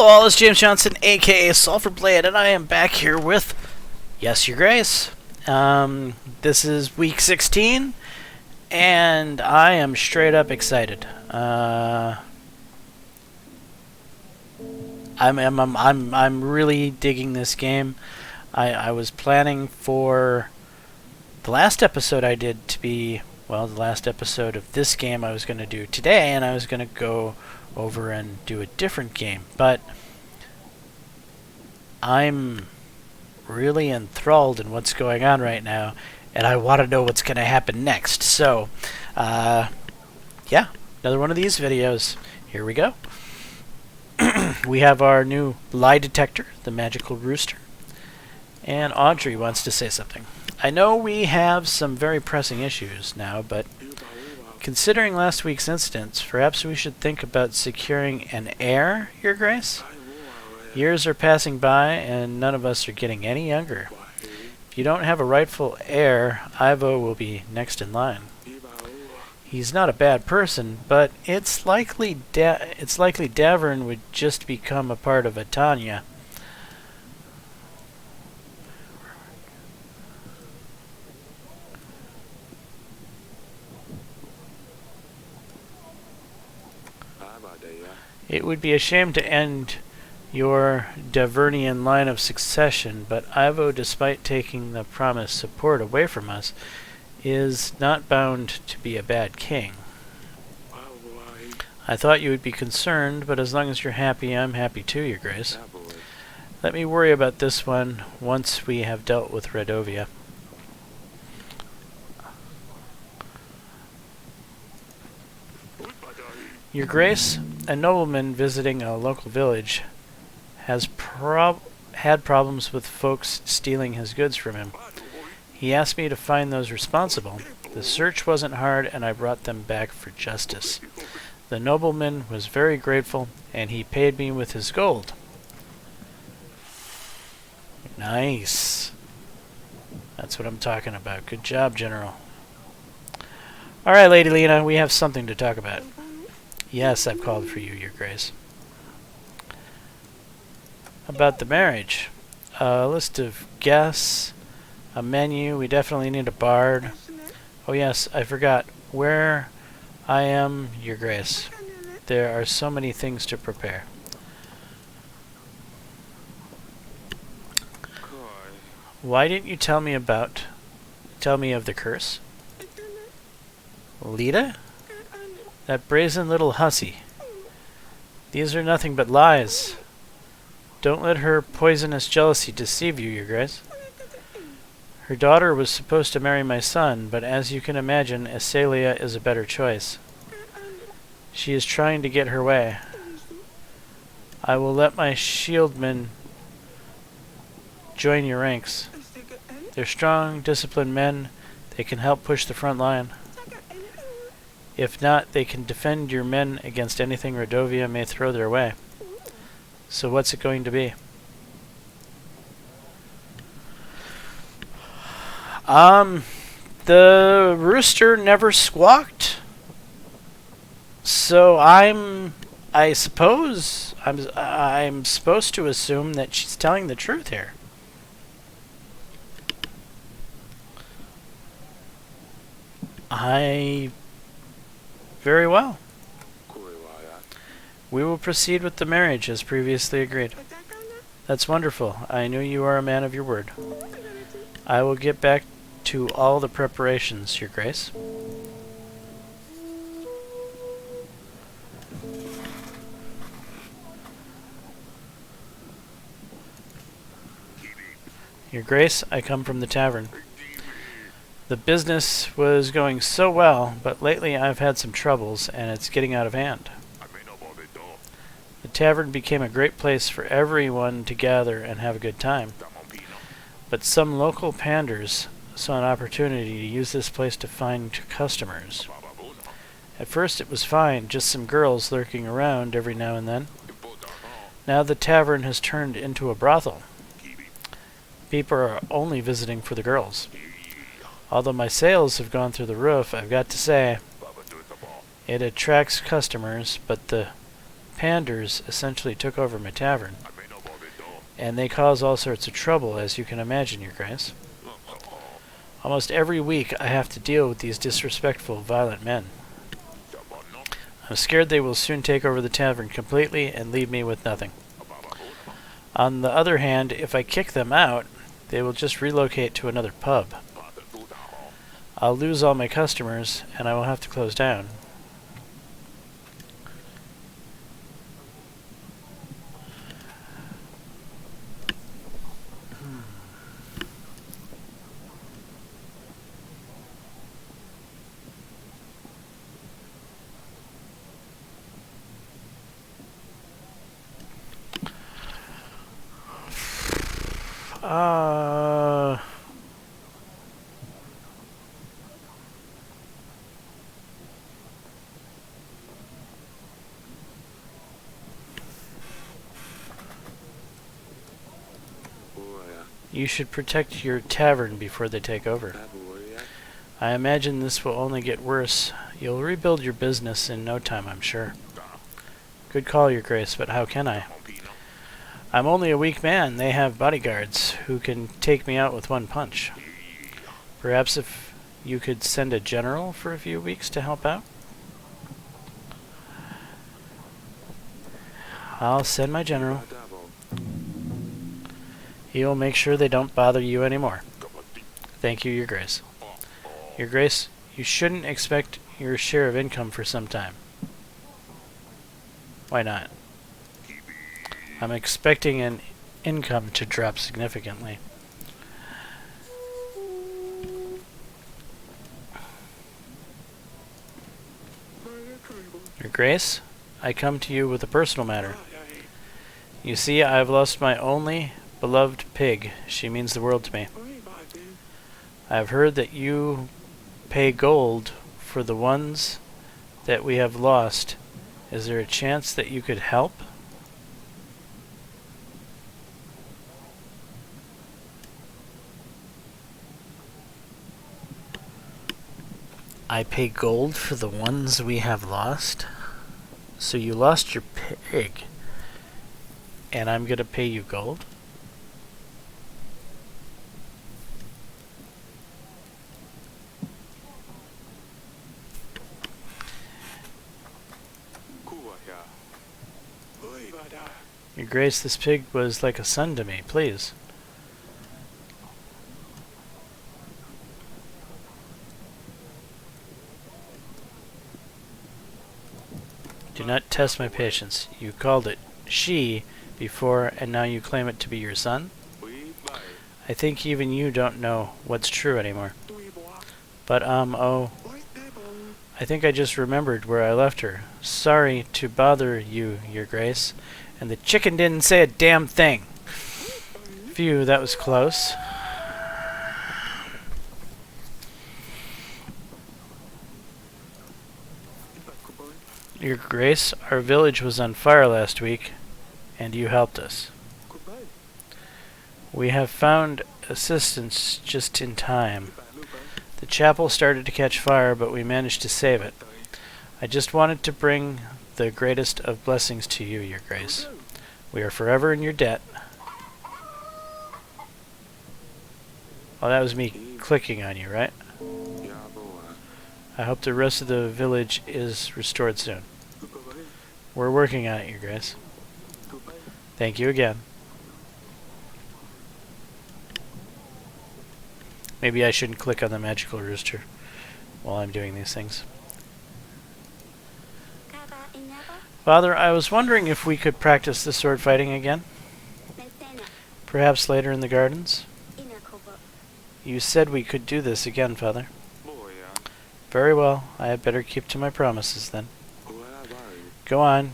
Hello all, it's James Johnson, aka Sulfurblade, and I am back here with, yes, your grace. This is week 16, and I am straight up excited. I'm really digging this game. I was planning for the last episode I did to be, well, the last episode of this game I was going to do today, and I was going to go over and do a different game, but I'm really enthralled in what's going on right now, and I want to know what's going to happen next. So, yeah, another one of these videos. Here we go. We have our new lie detector, the magical rooster, and Audrey wants to say something. I know we have some very pressing issues now, but considering last week's incidents, perhaps we should think about securing an heir, Your Grace? Years are passing by, and none of us are getting any younger. If you don't have a rightful heir, Ivo will be next in line. He's not a bad person, but it's likely Davern would just become a part of Atanya. It would be a shame to end your Davernian line of succession, but Ivo, despite taking the promised support away from us, is not bound to be a bad king. I thought you would be concerned, but as long as you're happy, I'm happy too, Your Grace. Let me worry about this one once we have dealt with Redovia. Your Grace, a nobleman visiting a local village has had problems with folks stealing his goods from him. He asked me to find those responsible. The search wasn't hard, and I brought them back for justice. The nobleman was very grateful, and he paid me with his gold. Nice. That's what I'm talking about. Good job, General. Alright, Lady Lena, we have something to talk about. Yes, I've called for you, Your Grace. About the marriage. A list of guests, a menu, we definitely need a bard. Oh yes, I forgot. Where I am, Your Grace. There are so many things to prepare. Why didn't you tell me of the curse? Lita? That brazen little hussy. These are nothing but lies. Don't let her poisonous jealousy deceive you, Your Grace. Her daughter was supposed to marry my son, but as you can imagine, Acelia is a better choice. She is trying to get her way. I will let my shieldmen join your ranks. They're strong, disciplined men. They can help push the front line. If not, they can defend your men against anything Redovia may throw their way. So what's it going to be? The rooster never squawked. So I suppose I'm supposed to assume that she's telling the truth here. Very well. We will proceed with the marriage as previously agreed. That's wonderful. I knew you are a man of your word. I will get back to all the preparations, Your Grace. Your Grace, I come from the tavern. The business was going so well, but lately I've had some troubles, and it's getting out of hand. The tavern became a great place for everyone to gather and have a good time. But some local panders saw an opportunity to use this place to find customers. At first it was fine, just some girls lurking around every now and then. Now the tavern has turned into a brothel. People are only visiting for the girls. Although my sales have gone through the roof, I've got to say, it attracts customers, but the panders essentially took over my tavern. And they cause all sorts of trouble, as you can imagine, Your Grace. Almost every week I have to deal with these disrespectful, violent men. I'm scared they will soon take over the tavern completely and leave me with nothing. On the other hand, if I kick them out, they will just relocate to another pub. I'll lose all my customers, and I will have to close down. You should protect your tavern before they take over. I imagine this will only get worse. You'll rebuild your business in no time, I'm sure. Good call, Your Grace, but how can I? I'm only a weak man. They have bodyguards who can take me out with one punch. Perhaps if you could send a general for a few weeks to help out? I'll send my general. He'll make sure they don't bother you anymore. Thank you, Your Grace. Your Grace, you shouldn't expect your share of income for some time. Why not? I'm expecting an income to drop significantly. Your Grace, I come to you with a personal matter. You see, I have lost my only beloved pig. She means the world to me. I have heard that you pay gold for the ones that we have lost. Is there a chance that you could help? I pay gold for the ones we have lost? So you lost your pig, and I'm gonna pay you gold? Your Grace, this pig was like a son to me, please. Do not test my patience. You called it she before, and now you claim it to be your son? I think even you don't know what's true anymore. But, oh, I think I just remembered where I left her. Sorry to bother you, Your Grace. And the chicken didn't say a damn thing. Phew, that was close. Your Grace, our village was on fire last week, and you helped us. We have found assistance just in time. The chapel started to catch fire, but we managed to save it. I just wanted to bring the greatest of blessings to you, Your Grace. We are forever in your debt. Well, that was me clicking on you, right? I hope the rest of the village is restored soon. We're working on it, Your Grace. Thank you again. Maybe I shouldn't click on the magical rooster while I'm doing these things. Father, I was wondering if we could practice the sword fighting again. Perhaps later in the gardens? You said we could do this again, Father. Very well. I had better keep to my promises then. Go on.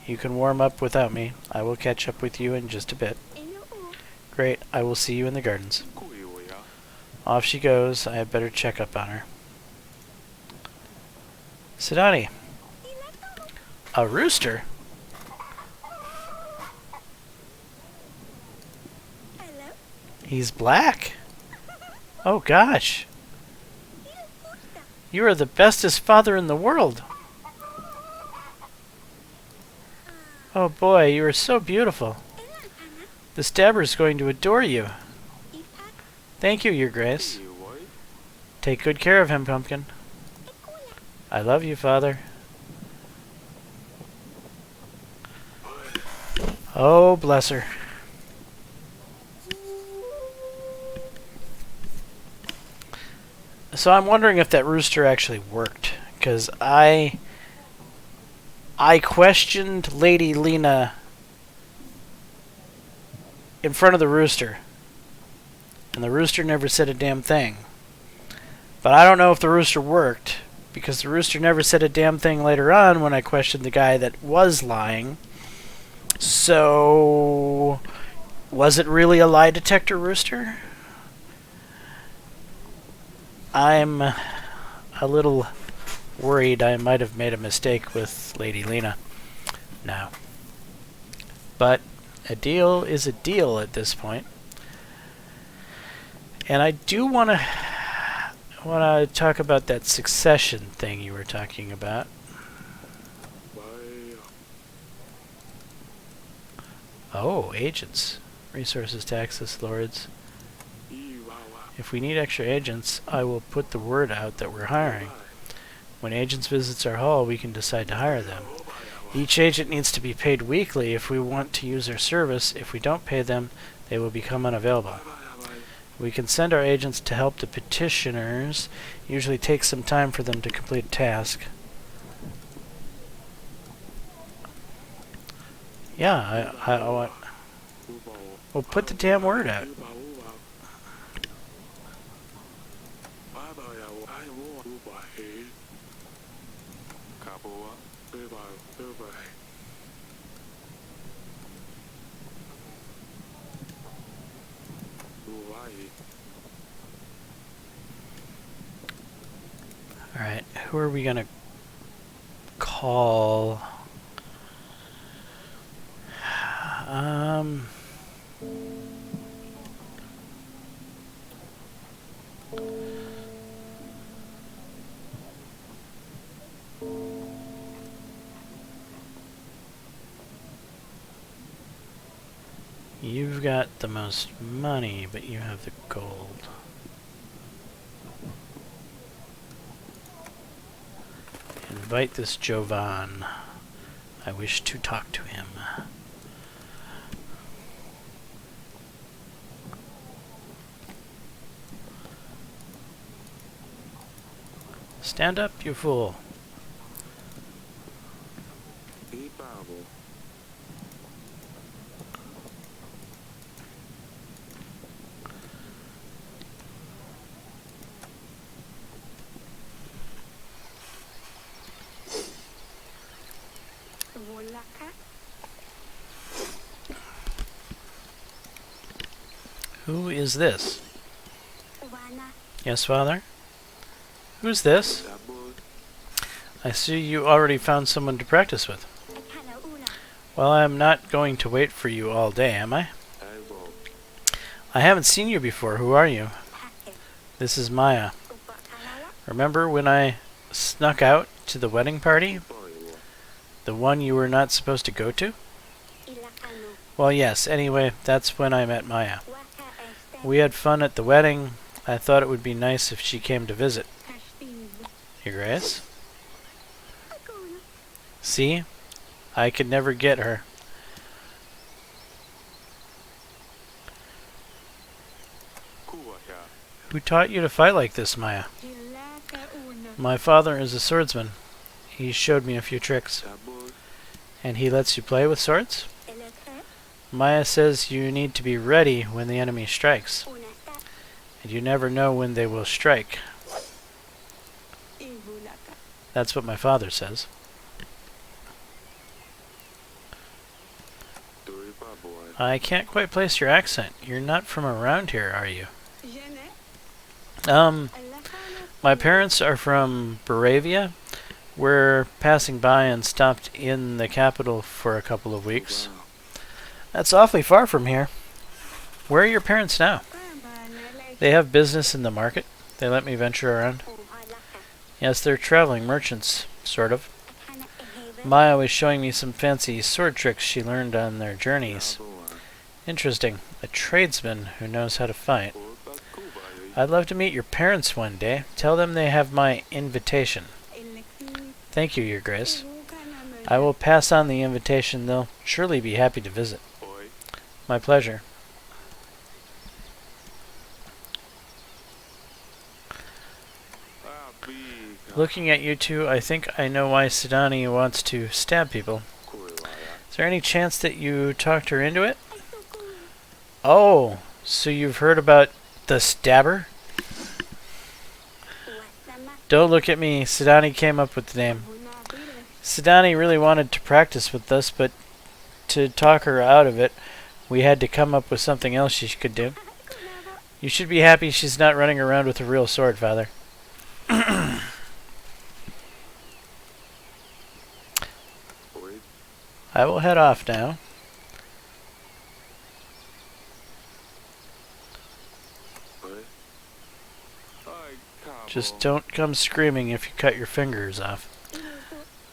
You can warm up without me. I will catch up with you in just a bit. Great. I will see you in the gardens. Off she goes. I had better check up on her. Sidani. A rooster? He's black? Oh gosh. You are the bestest father in the world. Oh boy, you are so beautiful. The stabber is going to adore you. Thank you, Your Grace. Take good care of him, Pumpkin. I love you, Father. Oh, bless her. So I'm wondering if that rooster actually worked, because I questioned Lady Lena in front of the rooster, and the rooster never said a damn thing. But I don't know if the rooster worked, because the rooster never said a damn thing later on when I questioned the guy that was lying. So, was it really a lie detector rooster? I'm a little worried I might have made a mistake with Lady Lena now. But a deal is a deal at this point. And I do want to talk about that succession thing you were talking about. Oh, agents. Resources, taxes, lords. If we need extra agents, I will put the word out that we're hiring. When agents visit our hall, we can decide to hire them. Each agent needs to be paid weekly if we want to use their service. If we don't pay them, they will become unavailable. We can send our agents to help the petitioners. It usually takes some time for them to complete a task. Yeah, I want... Well, put the damn word out. Alright, who are we gonna call? You've got the most money, but you have the gold. Invite this Jovan. I wish to talk to him. Stand up, you fool. Who is this? Yes, Father? Who's this? I see you already found someone to practice with. Well, I'm not going to wait for you all day, am I? I haven't seen you before. Who are you? This is Maya. Remember when I snuck out to the wedding party? The one you were not supposed to go to? Well, yes. Anyway, that's when I met Maya. We had fun at the wedding. I thought it would be nice if she came to visit. Your Grace? See? I could never get her. Who taught you to fight like this, Maya? My father is a swordsman. He showed me a few tricks. And he lets you play with swords? Maya says you need to be ready when the enemy strikes. And you never know when they will strike. That's what my father says. I can't quite place your accent. You're not from around here, are you? My parents are from Moravia. We're passing by and stopped in the capital for a couple of weeks. That's awfully far from here. Where are your parents now? They have business in the market. They let me venture around. Yes, they're traveling merchants, sort of. Maya was showing me some fancy sword tricks she learned on their journeys. Interesting. A tradesman who knows how to fight. I'd love to meet your parents one day. Tell them they have my invitation. Thank you, Your Grace. I will pass on the invitation. They'll surely be happy to visit. My pleasure. Looking at you two, I think I know why Sidani wants to stab people. Is there any chance that you talked her into it? Oh, so you've heard about the stabber? Don't look at me. Sidani came up with the name. Sidani really wanted to practice with us, but to talk her out of it, we had to come up with something else she could do. You should be happy she's not running around with a real sword, Father. I will head off now. Just don't come screaming if you cut your fingers off.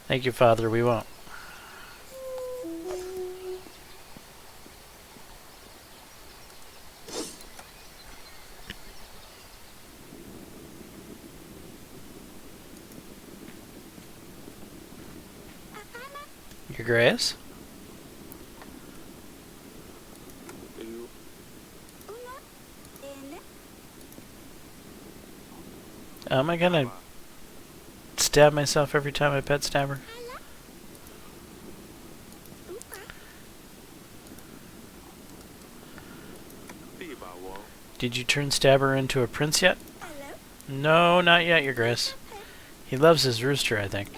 Thank you, Father, we won't. Your Grace? Am I gonna stab myself every time I pet stabber? Did you turn Stabber into a prince yet? No, not yet, Your Grace. He loves his rooster, I think.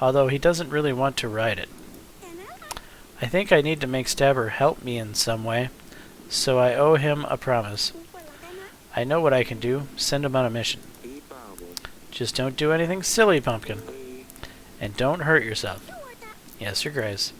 Although he doesn't really want to ride it. I think I need to make Stabber help me in some way, so I owe him a promise. I know what I can do. Send him on a mission. Just don't do anything silly, Pumpkin. And don't hurt yourself. Yes, Your Grace.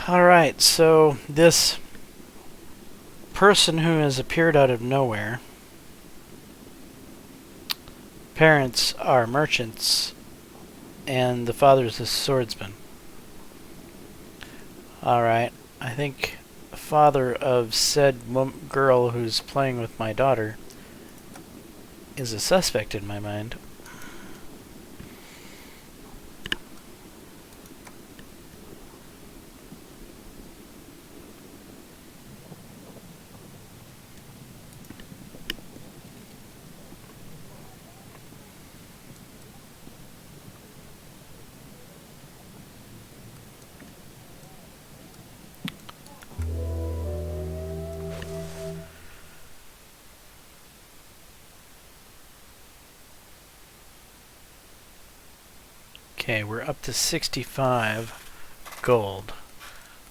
Alright, so this person who has appeared out of nowhere, parents are merchants, and the father's a swordsman. Alright, I think the father of said girl who's playing with my daughter is a suspect in my mind. Okay, we're up to 65 gold.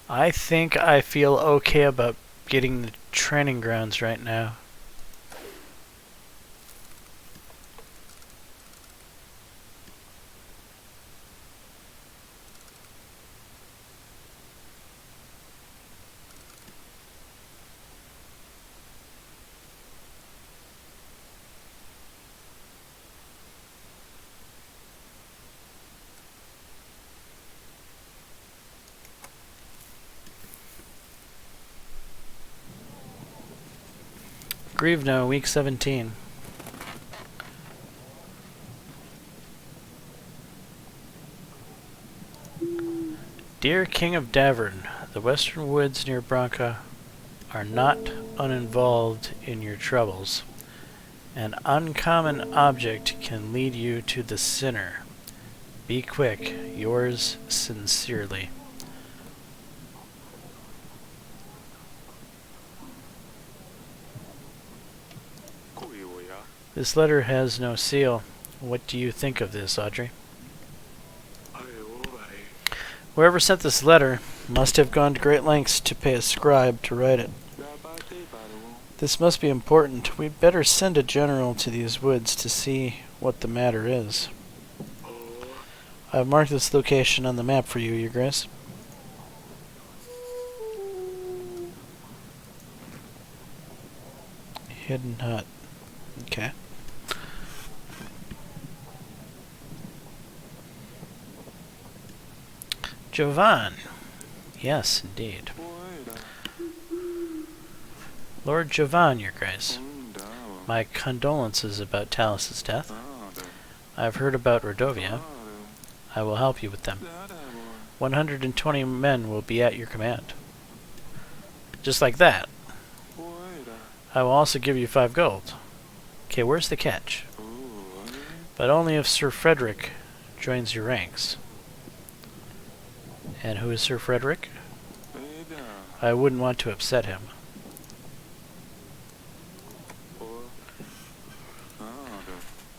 I think I feel okay about getting the training grounds right now. Grievno, week 17. Dear King of Davern, the western woods near Branca are not uninvolved in your troubles. An uncommon object can lead you to the sinner. Be quick, yours sincerely. This letter has no seal. What do you think of this, Audrey? Whoever sent this letter must have gone to great lengths to pay a scribe to write it. This must be important. We'd better send a general to these woods to see what the matter is. I've marked this location on the map for you, Your Grace. Hidden hut. Okay. Jovan. Yes, indeed. Lord Jovan, Your Grace. My condolences about Talus's death. I've heard about Rodovia. I will help you with them. 120 men will be at your command. Just like that. I will also give you 5 gold. Okay, where's the catch? But only if Sir Frederick joins your ranks. And who is Sir Frederick? I wouldn't want to upset him.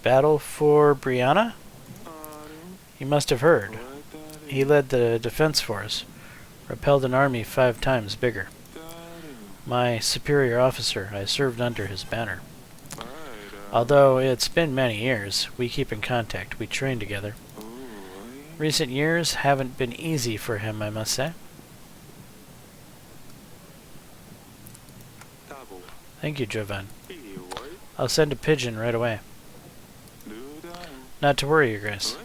Battle for Brianna? You must have heard. He led the defense force, repelled an army 5 times bigger. My superior officer, I served under his banner. Although it's been many years, we keep in contact. We train together. Recent years haven't been easy for him, I must say. Thank you, Jovan. I'll send a pigeon right away. Not to worry, Your Grace.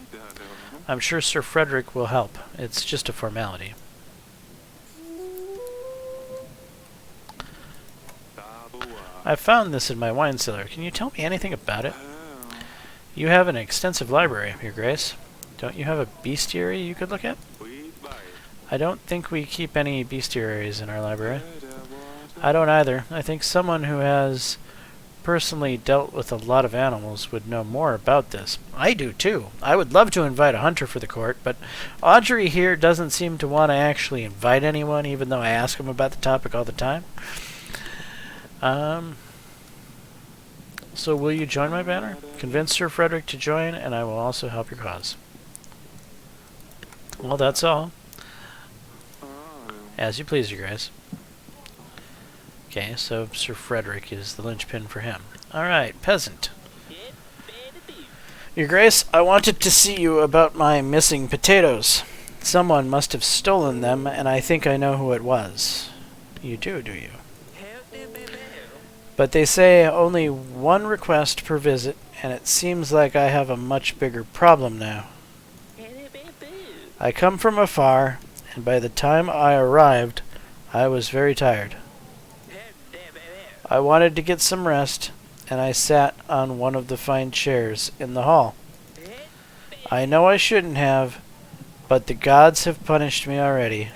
I'm sure Sir Frederick will help. It's just a formality. I found this in my wine cellar. Can you tell me anything about it? You have an extensive library, Your Grace. Don't you have a bestiary you could look at? I don't think we keep any bestiaries in our library. I don't either. I think someone who has personally dealt with a lot of animals would know more about this. I do too. I would love to invite a hunter for the court, but Audrey here doesn't seem to want to actually invite anyone, even though I ask him about the topic all the time. So will you join my banner? Convince Sir Frederick to join, and I will also help your cause. Well, that's all. As you please, Your Grace. Okay, so Sir Frederick is the linchpin for him. Alright, peasant. Your Grace, I wanted to see you about my missing potatoes. Someone must have stolen them, and I think I know who it was. You do you? But they say only 1 request per visit, and it seems like I have a much bigger problem now. I come from afar, and by the time I arrived, I was very tired. I wanted to get some rest, and I sat on one of the fine chairs in the hall. I know I shouldn't have, but the gods have punished me already.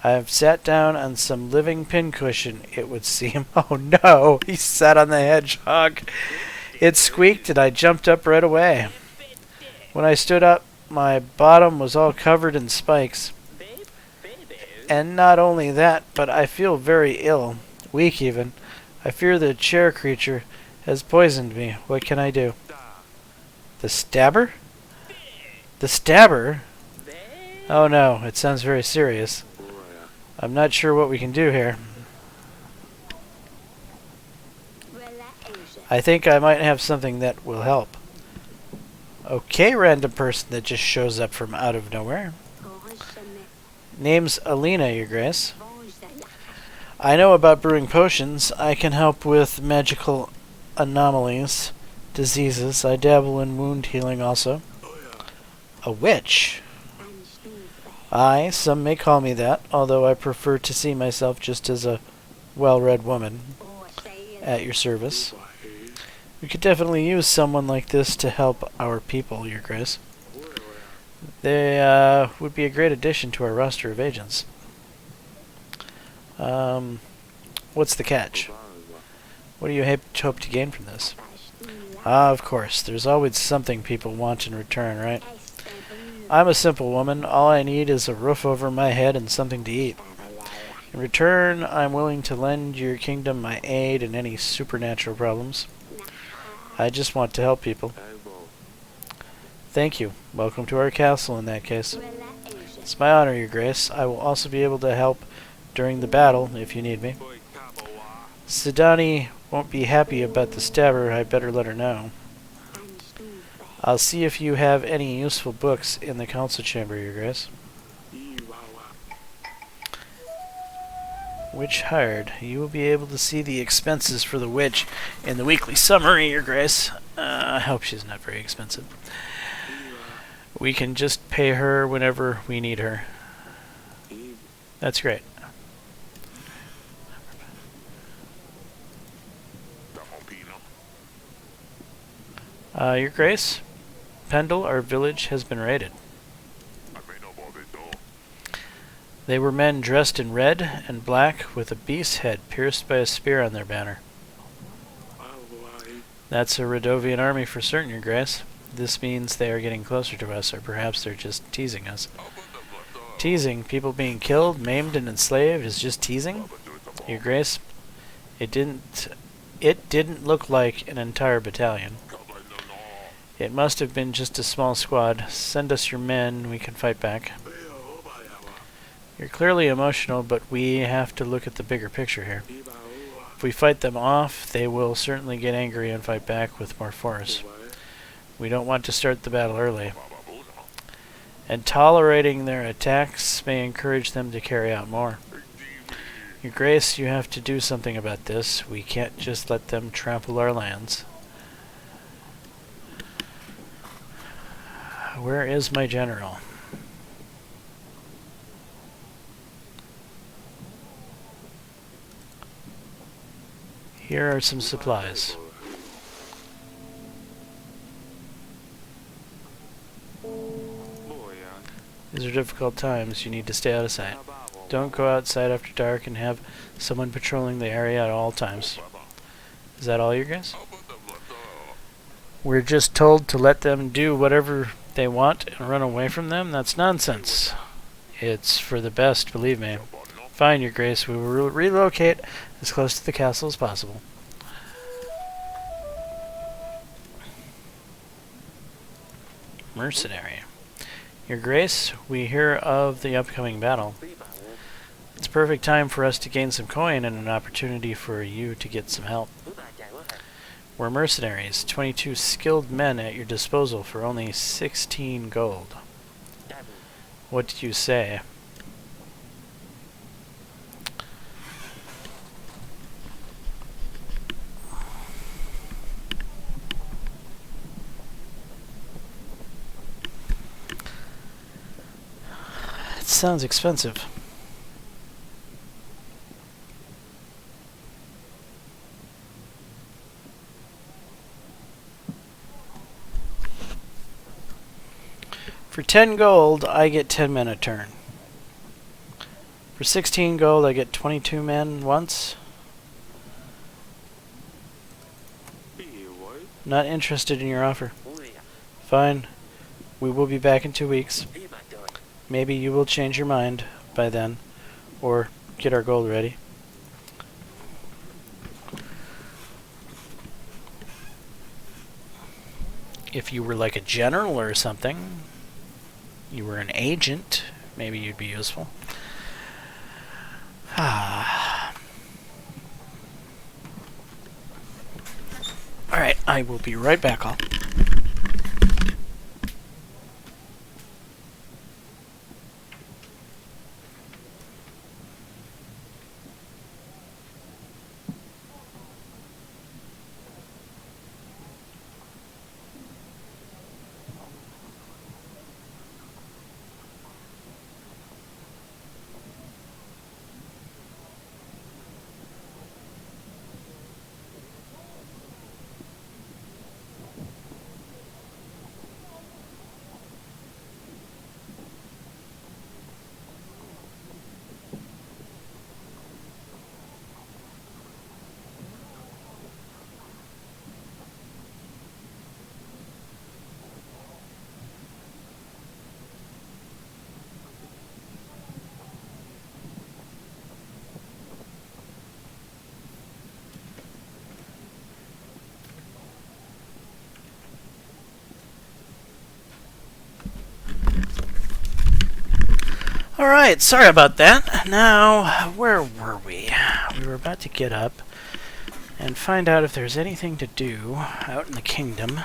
I have sat down on some living pincushion, it would seem. Oh no, he sat on the hedgehog. It squeaked and I jumped up right away. When I stood up, my bottom was all covered in spikes. And not only that, but I feel very ill. Weak even. I fear the chair creature has poisoned me. What can I do? The stabber? The stabber? Oh no, it sounds very serious. I'm not sure what we can do here. I think I might have something that will help. Okay, random person that just shows up from out of nowhere. Name's Alina, Your Grace. I know about brewing potions. I can help with magical anomalies, diseases. I dabble in wound healing also. A witch? Aye, some may call me that, although I prefer to see myself just as a well-read woman at your service. We could definitely use someone like this to help our people, Your Grace. They would be a great addition to our roster of agents. What's the catch? What do you hope to gain from this? Ah, of course. There's always something people want in return, right? I'm a simple woman. All I need is a roof over my head and something to eat. In return, I'm willing to lend your kingdom my aid in any supernatural problems. I just want to help people. Thank you. Welcome to our castle in that case. It's my honor, Your Grace. I will also be able to help during the battle if you need me. Sidani won't be happy about the stabber. I better let her know. I'll see if you have any useful books in the council chamber, Your Grace. Witch hired. You will be able to see the expenses for the witch in the weekly summary, Your Grace. I hope she's not very expensive. We can just pay her whenever we need her. That's great. Your Grace, Pendle, our village has been raided. They were men dressed in red and black with a beast's head pierced by a spear on their banner. That's a Radovian army for certain, Your Grace. This means they are getting closer to us, or perhaps they're just teasing us. Teasing? People being killed, maimed, and enslaved is just teasing? Your Grace, it didn't look like an entire battalion. It must have been just a small squad. Send us your men, we can fight back. You're clearly emotional, but we have to look at the bigger picture here. If we fight them off, they will certainly get angry and fight back with more force. We don't want to start the battle early. And tolerating their attacks may encourage them to carry out more. Your Grace, you have to do something about this. We can't just let them trample our lands. Where is my general? Here are some supplies. These are difficult times. You need to stay out of sight. Don't go outside after dark and have someone patrolling the area at all times. Is that all, Your Grace? We're just told to let them do whatever they want and run away from them? That's nonsense. It's for the best, believe me. Fine, Your Grace. We will relocate as close to the castle as possible. Mercenary. Your Grace, we hear of the upcoming battle. It's a perfect time for us to gain some coin and an opportunity for you to get some help. We're mercenaries, 22 skilled men at your disposal for only 16 gold. What did you say? It sounds expensive. For 10 gold, I get 10 men a turn. For 16 gold, I get 22 men once. Not interested in your offer. Fine. We will be back in 2 weeks. Maybe you will change your mind by then, or get our gold ready. If you were like a general or something, you were an agent, maybe you'd be useful. Alright, I will be right back, all. Alright, sorry about that. Now, where were we? We were about to get up and find out if there's anything to do out in the kingdom.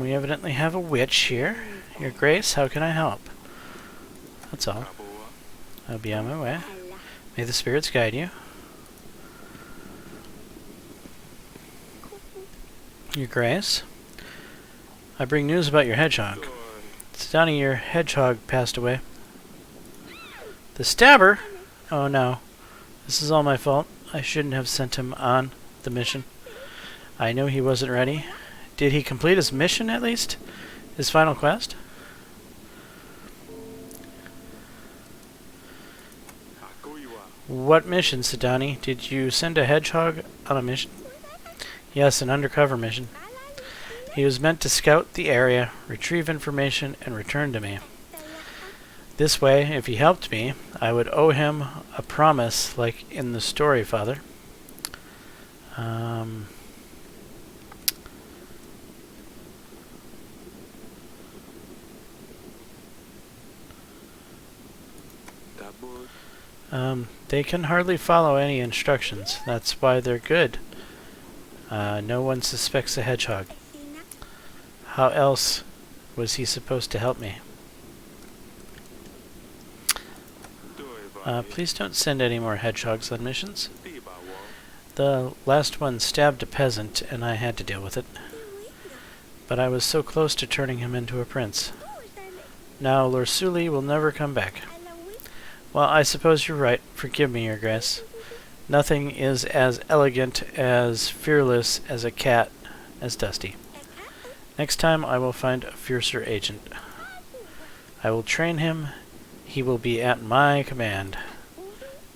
We evidently have a witch here. Your Grace, how can I help? That's all. I'll be on my way. May the spirits guide you. Your Grace, I bring news about your hedgehog. Donnie, your hedgehog passed away. The stabber? Oh no. This is all my fault. I shouldn't have sent him on the mission. I know he wasn't ready. Did he complete his mission at least? His final quest? What mission, Sidani? Did you send a hedgehog on a mission? Yes, an undercover mission. He was meant to scout the area, retrieve information, and return to me. This way, if he helped me, I would owe him a promise like in the story, Father. They can hardly follow any instructions. That's why they're good. No one suspects a hedgehog. How else was he supposed to help me? Please don't send any more hedgehogs on missions. The last one stabbed a peasant, and I had to deal with it. But I was so close to turning him into a prince. Now Lorsuli will never come back. Well, I suppose you're right. Forgive me, Your Grace. Nothing is as elegant, as fearless as a cat, as Dusty. Next time I will find a fiercer agent. I will train him. He will be at my command.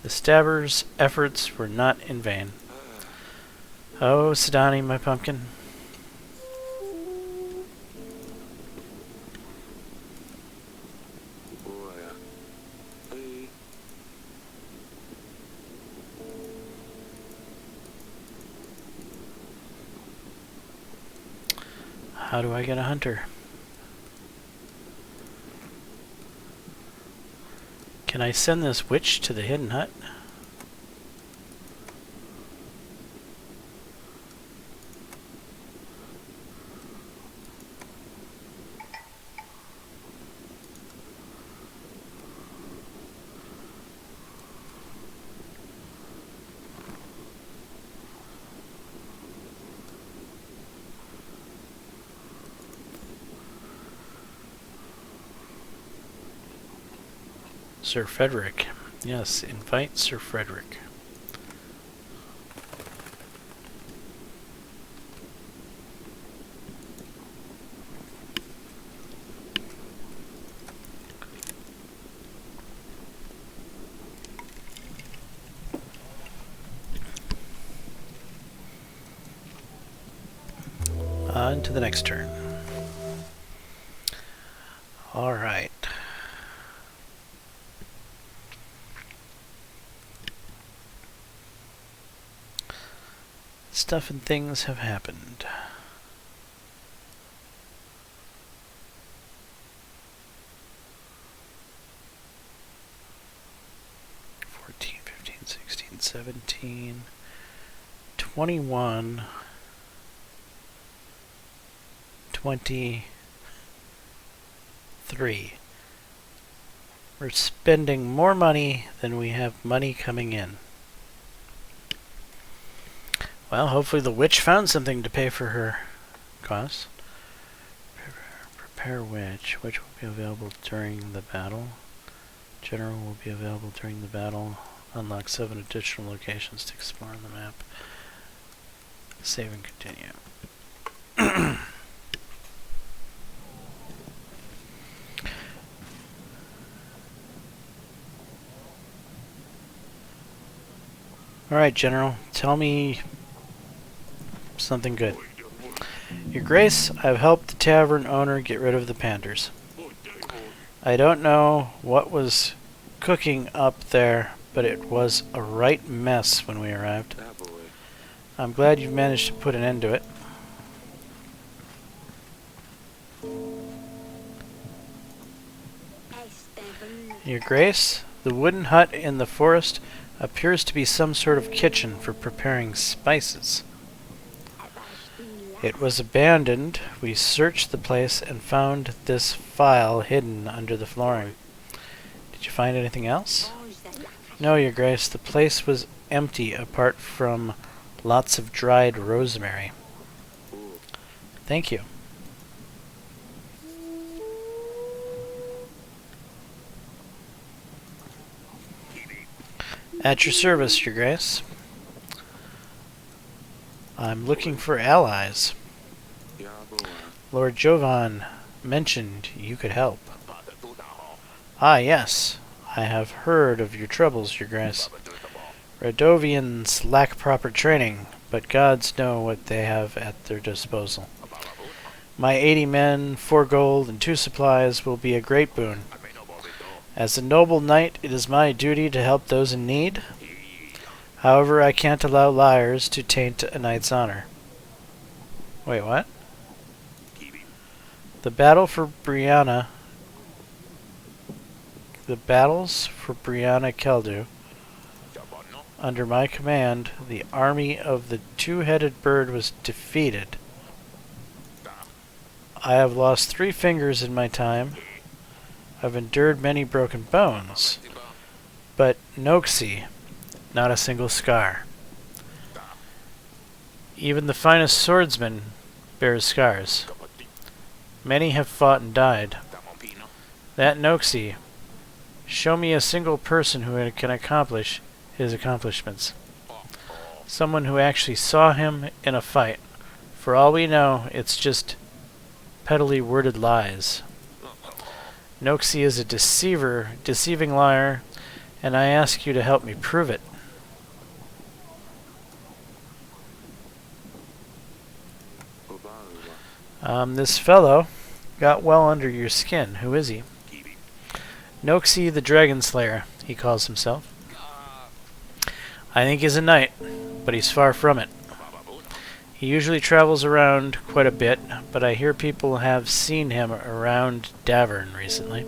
The stabber's efforts were not in vain. Oh, Sidani, my pumpkin. How do I get a hunter? Can I send this witch to the hidden hut? Sir Frederick. Yes, invite Sir Frederick. On to the next turn. All right. Stuff and things have happened. 14, 15, 16, 17, 21, 23. We're spending more money than we have money coming in. Well, hopefully the witch found something to pay for her costs. Prepare witch. Witch will be available during the battle. General will be available during the battle. Unlock 7 additional locations to explore on the map. Save and continue. Alright, General. Tell me something good. Your Grace, I've helped the tavern owner get rid of the panders. I don't know what was cooking up there, but it was a right mess when we arrived. I'm glad you've managed to put an end to it. Your Grace, the wooden hut in the forest appears to be some sort of kitchen for preparing spices. It was abandoned. We searched the place and found this file hidden under the flooring. Did you find anything else? No, Your Grace. The place was empty apart from lots of dried rosemary. Thank you. At your service, Your Grace. I'm looking for allies. Lord Jovan mentioned you could help. Ah, yes. I have heard of your troubles, Your Grace. Radovians lack proper training, but gods know what they have at their disposal. My 80 men, 4 gold, and 2 supplies will be a great boon. As a noble knight, it is my duty to help those in need. However, I can't allow liars to taint a knight's honor. Wait, what? The battles for Brianna Keldu. Under my command, the army of the two-headed bird was defeated. I have lost 3 fingers in my time. I've endured many broken bones. But Noxie, not a single scar. Even the finest swordsman bears scars. Many have fought and died. That Noxie, show me a single person who can accomplish his accomplishments. Someone who actually saw him in a fight. For all we know, it's just pettily worded lies. Noxie is a deceiving liar, and I ask you to help me prove it. This fellow got well under your skin. Who is he? Noxie the Dragon Slayer, he calls himself. I think he's a knight, but he's far from it. He usually travels around quite a bit, but I hear people have seen him around Davern recently.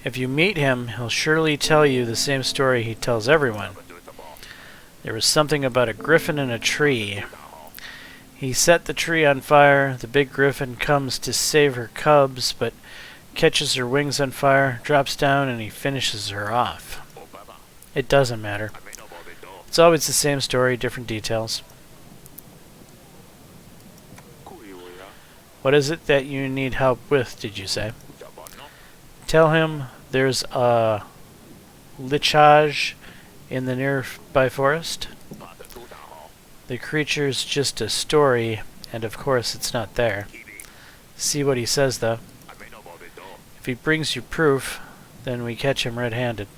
If you meet him, he'll surely tell you the same story he tells everyone. There was something about a griffin in a tree. He set the tree on fire. The big griffin comes to save her cubs, but catches her wings on fire, drops down, and he finishes her off. It doesn't matter. It's always the same story, different details. What is it that you need help with, did you say? Tell him there's a lichage in the nearby forest. The creature's just a story, and of course it's not there. See what he says, though. If he brings you proof, then we catch him red-handed.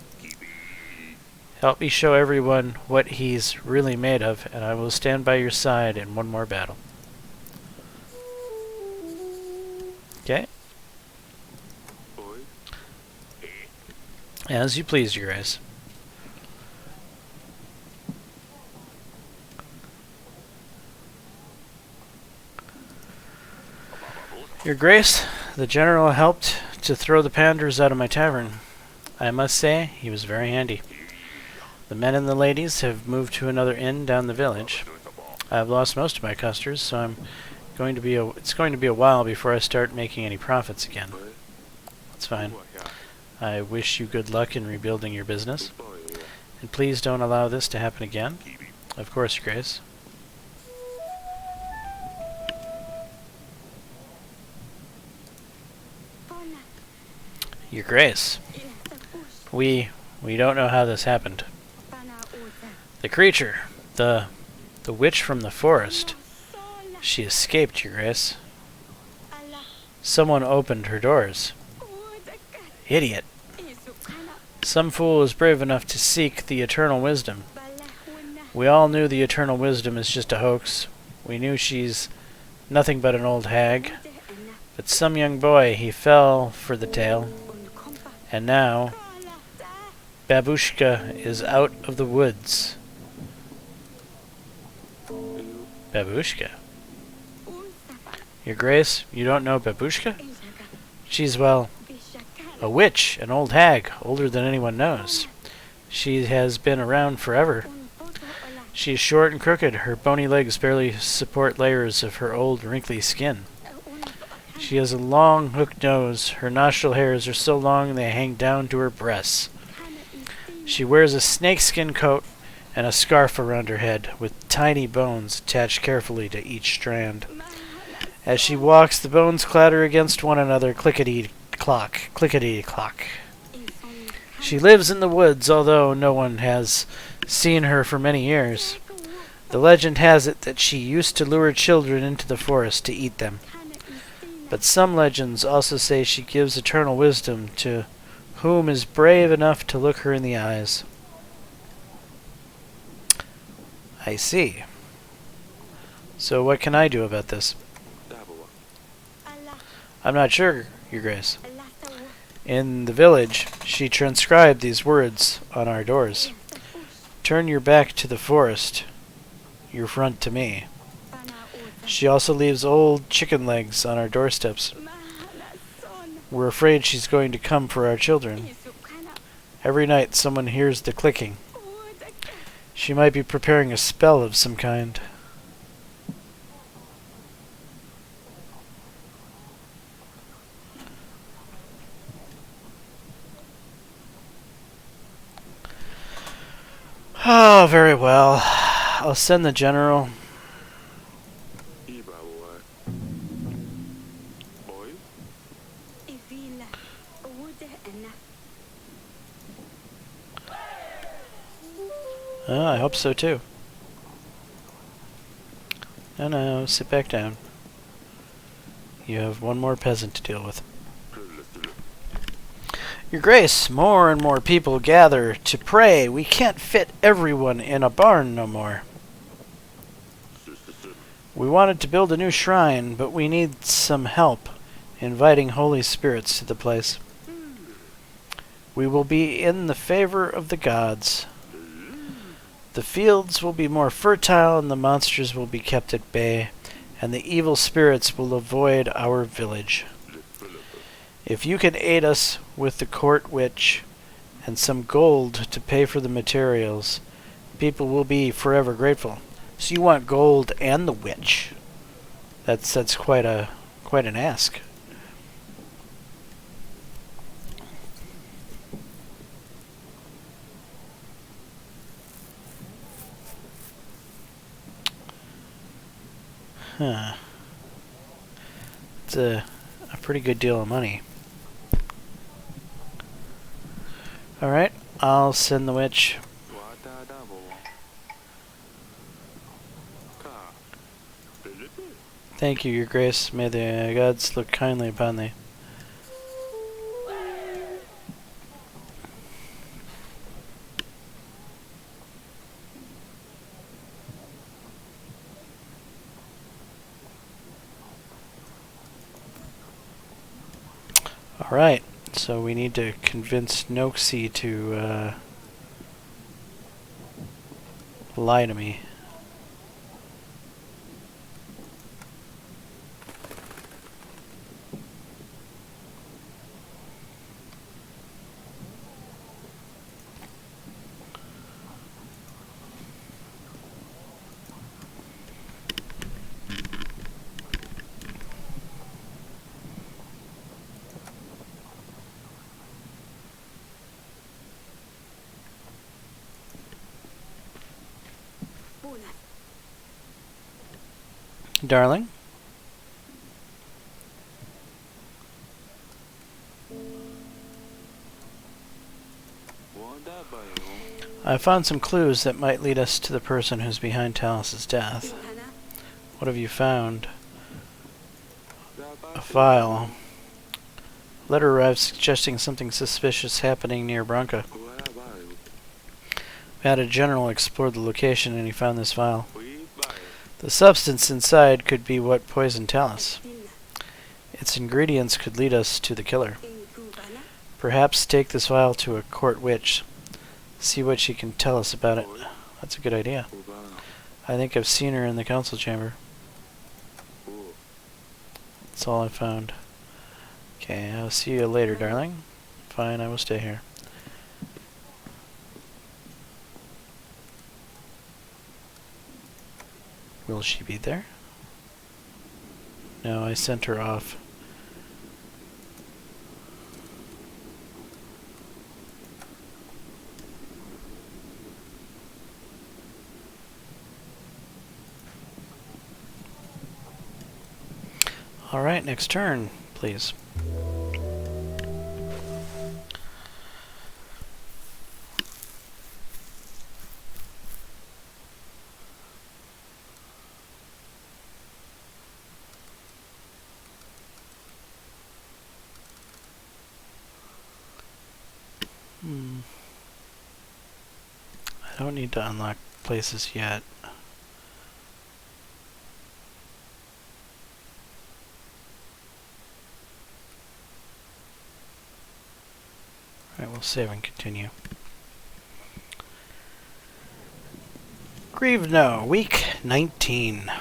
Help me show everyone what he's really made of, and I will stand by your side in one more battle. Okay? As you please, Your Grace. Your Grace, the general helped to throw the panders out of my tavern. I must say, he was very handy. The men and the ladies have moved to another inn down the village. I have lost most of my customers, so it's going to be a while before I start making any profits again. That's fine. I wish you good luck in rebuilding your business. And please don't allow this to happen again. Of course, Your Grace. Your Grace. We don't know how this happened. The creature, the witch from the forest, she escaped, Your Grace. Someone opened her doors. Idiot. Some fool is brave enough to seek the eternal wisdom. We all knew the eternal wisdom is just a hoax. We knew she's nothing but an old hag. But some young boy, he fell for the tale. And now, Babushka is out of the woods. Babushka? Your Grace, you don't know Babushka? She's, well, a witch, an old hag, older than anyone knows. She has been around forever. She is short and crooked. Her bony legs barely support layers of her old, wrinkly skin. She has a long, hooked nose. Her nostril hairs are so long they hang down to her breasts. She wears a snakeskin coat and a scarf around her head, with tiny bones attached carefully to each strand. As she walks, the bones clatter against one another, clickety-clock, clickety-clock. She lives in the woods, although no one has seen her for many years. The legend has it that she used to lure children into the forest to eat them. But some legends also say she gives eternal wisdom to whom is brave enough to look her in the eyes. I see. So what can I do about this? I'm not sure, Your Grace. In the village, she transcribed these words on our doors. Turn your back to the forest, your front to me. She also leaves old chicken legs on our doorsteps. We're afraid she's going to come for our children. Every night someone hears the clicking. She might be preparing a spell of some kind. Oh, very well. I'll send the general. I hope so too. No, sit back down. You have one more peasant to deal with. Your Grace, more and more people gather to pray. We can't fit everyone in a barn no more. We wanted to build a new shrine, but we need some help inviting holy spirits to the place. We will be in the favor of the gods. The fields will be more fertile, and the monsters will be kept at bay, and the evil spirits will avoid our village. If you can aid us with the court witch and some gold to pay for the materials, people will be forever grateful. So you want gold and the witch? That's quite an ask. Huh. It's a pretty good deal of money. Alright, I'll send the witch. Thank you, Your Grace. May the gods look kindly upon thee. Alright, so we need to convince Noxie to lie to me. Darling? I found some clues that might lead us to the person who's behind Talus's death. What have you found? A file. Letter arrived suggesting something suspicious happening near Branca. We had a general explore the location and he found this file. The substance inside could be what poisoned Talus. Its ingredients could lead us to the killer. Perhaps take this file to a court witch. See what she can tell us about it. That's a good idea. I think I've seen her in the council chamber. That's all I found. Okay, I'll see you later, darling. Fine, I will stay here. Will she be there? No, I sent her off. Alright, next turn, please. I don't need to unlock places yet. Alright, we'll save and continue. Grievno, week 19.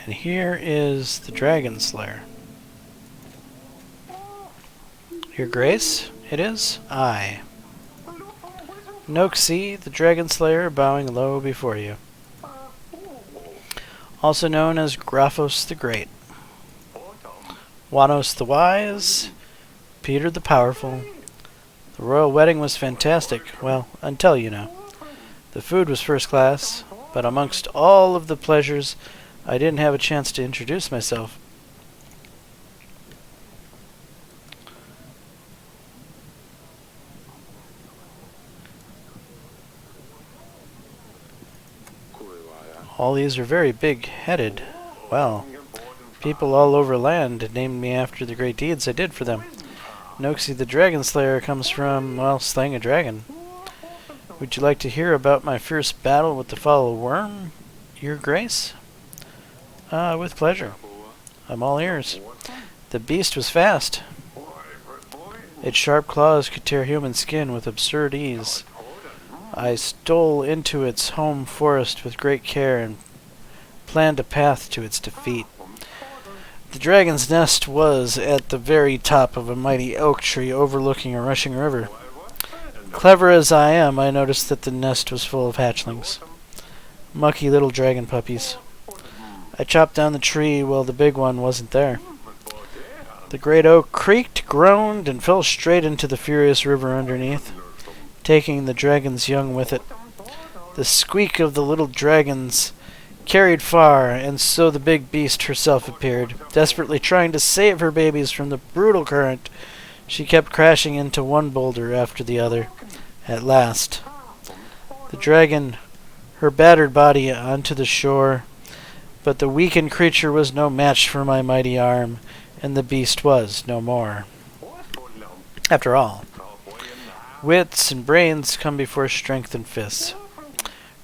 And here is the Dragon Slayer. Your Grace, it is I. Noxie, the Dragon Slayer, bowing low before you. Also known as Graphos the Great. Wanos the Wise, Peter the Powerful. The royal wedding was fantastic, well, until you know. The food was first class, but amongst all of the pleasures, I didn't have a chance to introduce myself. All these are very big-headed. Well, people all over land named me after the great deeds I did for them. Noxie the Dragon Slayer comes from, well, slaying a dragon. Would you like to hear about my fierce battle with the foul worm, Your Grace? With pleasure. I'm all ears. The beast was fast. Its sharp claws could tear human skin with absurd ease. I stole into its home forest with great care and planned a path to its defeat. The dragon's nest was at the very top of a mighty oak tree overlooking a rushing river. Clever as I am, I noticed that the nest was full of hatchlings. Mucky little dragon puppies. I chopped down the tree while the big one wasn't there. The great oak creaked, groaned, and fell straight into the furious river underneath, taking the dragon's young with it. The squeak of the little dragons carried far, and so the big beast herself appeared, desperately trying to save her babies from the brutal current. She kept crashing into one boulder after the other. At last, the dragon, her battered body onto the shore, but the weakened creature was no match for my mighty arm, and the beast was no more. After all, wits and brains come before strength and fists.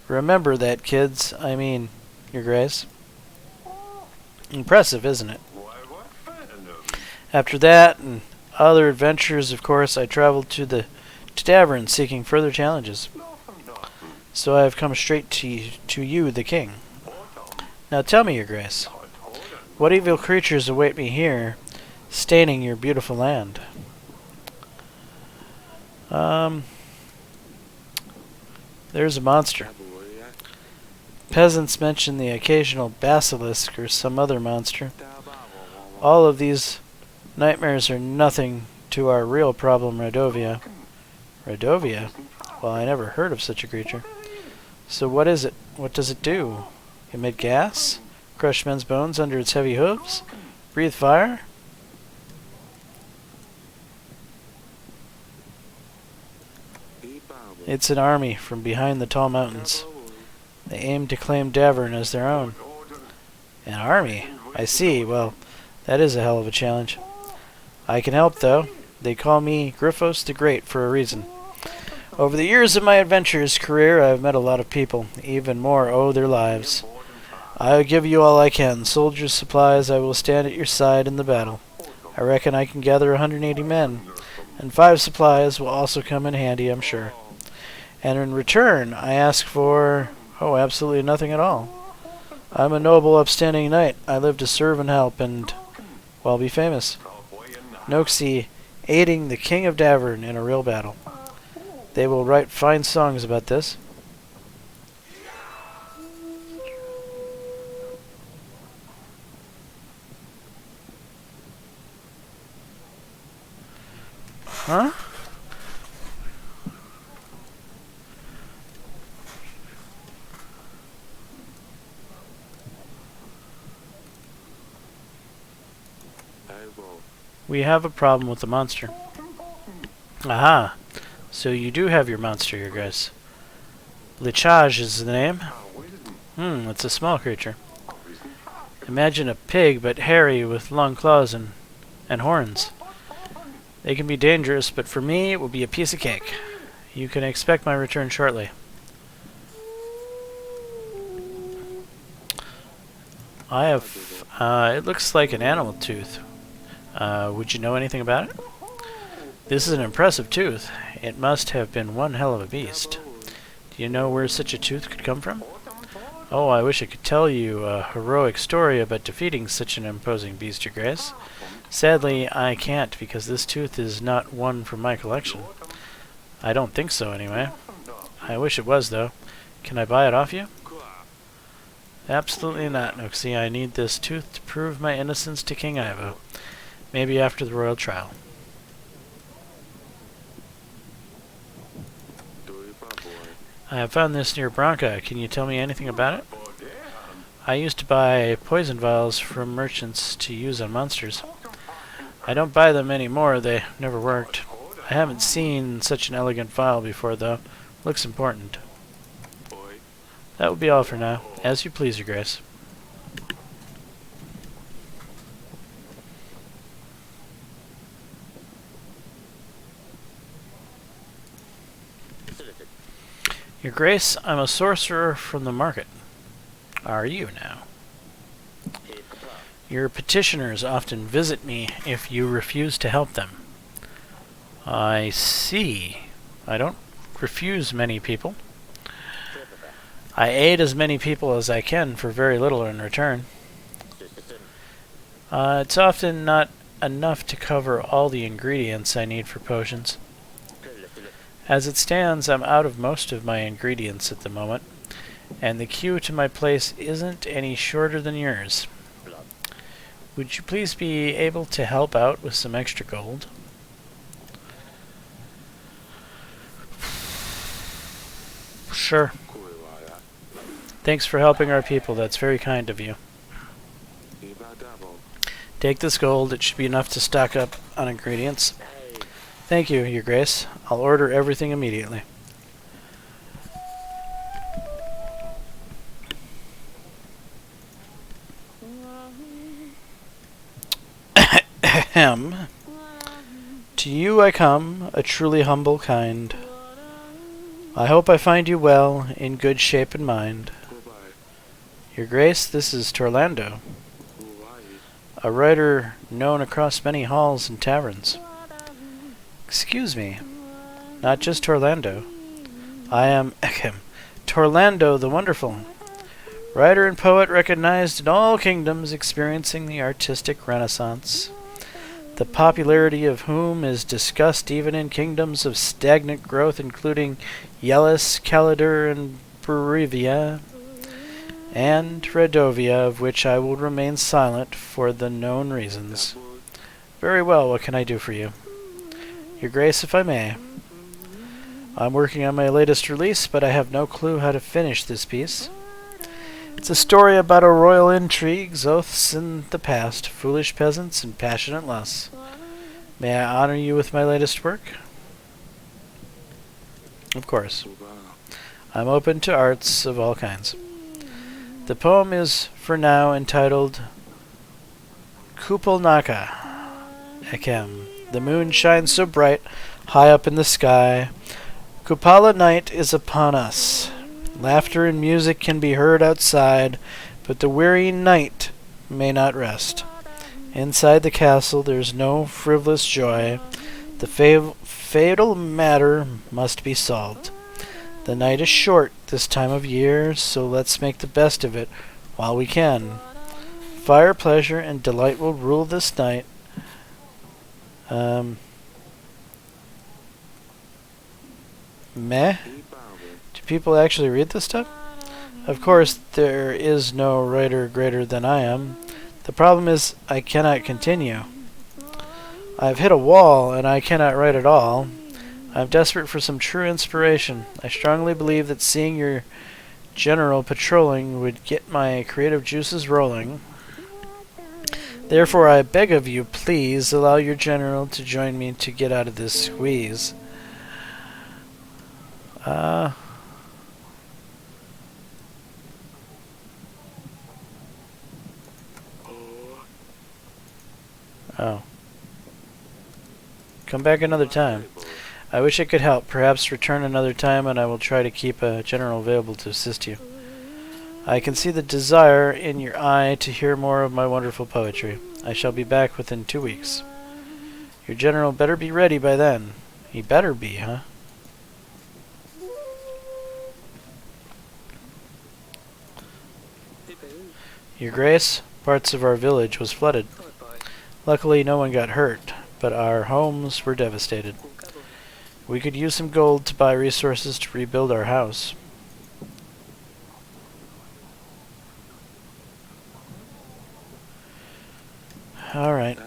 Remember that, kids. I mean, Your Grace. Impressive, isn't it? After that and other adventures, of course, I traveled to the tavern seeking further challenges. So I have come straight to you, the king. Now tell me, Your Grace, what evil creatures await me here, staining your beautiful land? There's a monster. Peasants mention the occasional basilisk or some other monster. All of these nightmares are nothing to our real problem, Radovia. Radovia? Well, I never heard of such a creature. So what is it? What does it do? Emit gas? Crush men's bones under its heavy hooves? Breathe fire? It's an army from behind the tall mountains. They aim to claim Davern as their own. An army? I see. Well, that is a hell of a challenge. I can help, though. They call me Graphos the Great for a reason. Over the years of my adventurous career, I have met a lot of people. Even more owe their lives. I will give you all I can. Soldiers, supplies, I will stand at your side in the battle. I reckon I can gather 180 men. And 5 supplies will also come in handy, I'm sure. And in return, I ask for, oh, absolutely nothing at all. I'm a noble, upstanding knight. I live to serve and help and, well, be famous. Noxie, aiding the King of Davern in a real battle. They will write fine songs about this. Huh? We have a problem with the monster. Aha! So you do have your monster here, guys. Lichage is the name. It's a small creature. Imagine a pig, but hairy with long claws and horns. They can be dangerous, but for me, it will be a piece of cake. You can expect my return shortly. I have, it looks like an animal tooth. Would you know anything about it? This is an impressive tooth. It must have been one hell of a beast. Do you know where such a tooth could come from? Oh, I wish I could tell you a heroic story about defeating such an imposing beast, Your Grace. Sadly, I can't, because this tooth is not one from my collection. I don't think so, anyway. I wish it was, though. Can I buy it off you? Absolutely not, Noxie. I need this tooth to prove my innocence to King Ivo. Maybe after the royal trial. I have found this near Branca. Can you tell me anything about it? I used to buy poison vials from merchants to use on monsters. I don't buy them anymore. They never worked. I haven't seen such an elegant vial before, though. Looks important. That will be all for now. As you please, Your Grace. Your Grace, I'm a sorcerer from the market. Are you now? Your petitioners often visit me if you refuse to help them. I see. I don't refuse many people. I aid as many people as I can for very little in return. It's often not enough to cover all the ingredients I need for potions. As it stands, I'm out of most of my ingredients at the moment, and the queue to my place isn't any shorter than yours. Would you please be able to help out with some extra gold? Sure. Thanks for helping our people. That's very kind of you. Take this gold. It should be enough to stock up on ingredients. Thank you, Your Grace. I'll order everything immediately. Ahem. To you I come, a truly humble kind. I hope I find you well, in good shape and mind. Your Grace, this is Torlando, a writer known across many halls and taverns. Excuse me, not just Torlando. I am Torlando the Wonderful, writer and poet recognized in all kingdoms experiencing the artistic renaissance, the popularity of whom is discussed even in kingdoms of stagnant growth, including Yellis, Calidar, and Berivia, and Redovia, of which I will remain silent for the known reasons. Very well, what can I do for you? Your Grace, if I may. I'm working on my latest release, but I have no clue how to finish this piece. It's a story about a royal intrigue, oaths in the past, foolish peasants, and passionate lusts. May I honor you with my latest work? Of course. I'm open to arts of all kinds. The poem is, for now, entitled Kupolnaka. Ekem. The moon shines so bright, high up in the sky. Kupala night is upon us. Laughter and music can be heard outside, but the weary knight may not rest. Inside the castle there's no frivolous joy. The fatal matter must be solved. The night is short this time of year, so let's make the best of it while we can. Fire, pleasure, and delight will rule this night. Meh? Do people actually read this stuff? Of course, there is no writer greater than I am. The problem is, I cannot continue. I've hit a wall, and I cannot write at all. I'm desperate for some true inspiration. I strongly believe that seeing your general patrolling would get my creative juices rolling. Therefore, I beg of you, please allow your general to join me to get out of this squeeze. Oh. Come back another time. I wish I could help. Perhaps return another time, and I will try to keep a general available to assist you. I can see the desire in your eye to hear more of my wonderful poetry. I shall be back within 2 weeks. Your general better be ready by then. He better be, huh? Your Grace, parts of our village was flooded. Luckily, no one got hurt, but our homes were devastated. We could use some gold to buy resources to rebuild our house. Alright.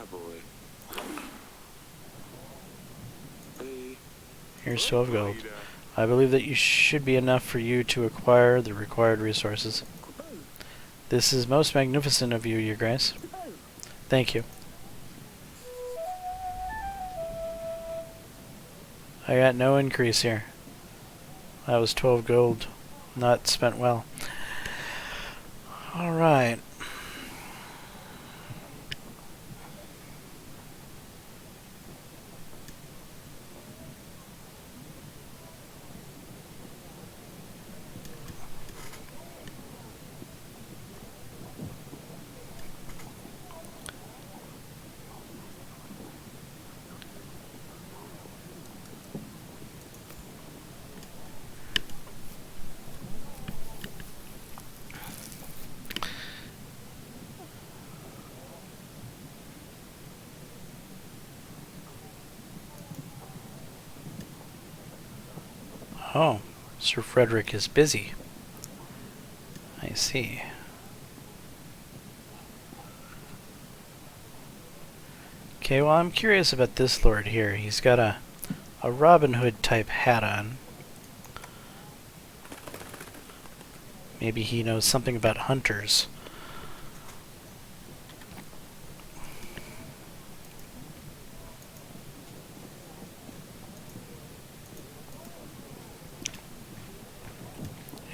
Here's 12 gold. I believe that you should be enough for you to acquire the required resources. This is most magnificent of you, Your Grace. Thank you. I got no increase here. That was 12 gold. Not spent well. Alright. Oh, Sir Frederick is busy. I see. Okay, well, I'm curious about this lord here. He's got a Robin Hood type hat on. Maybe he knows something about hunters.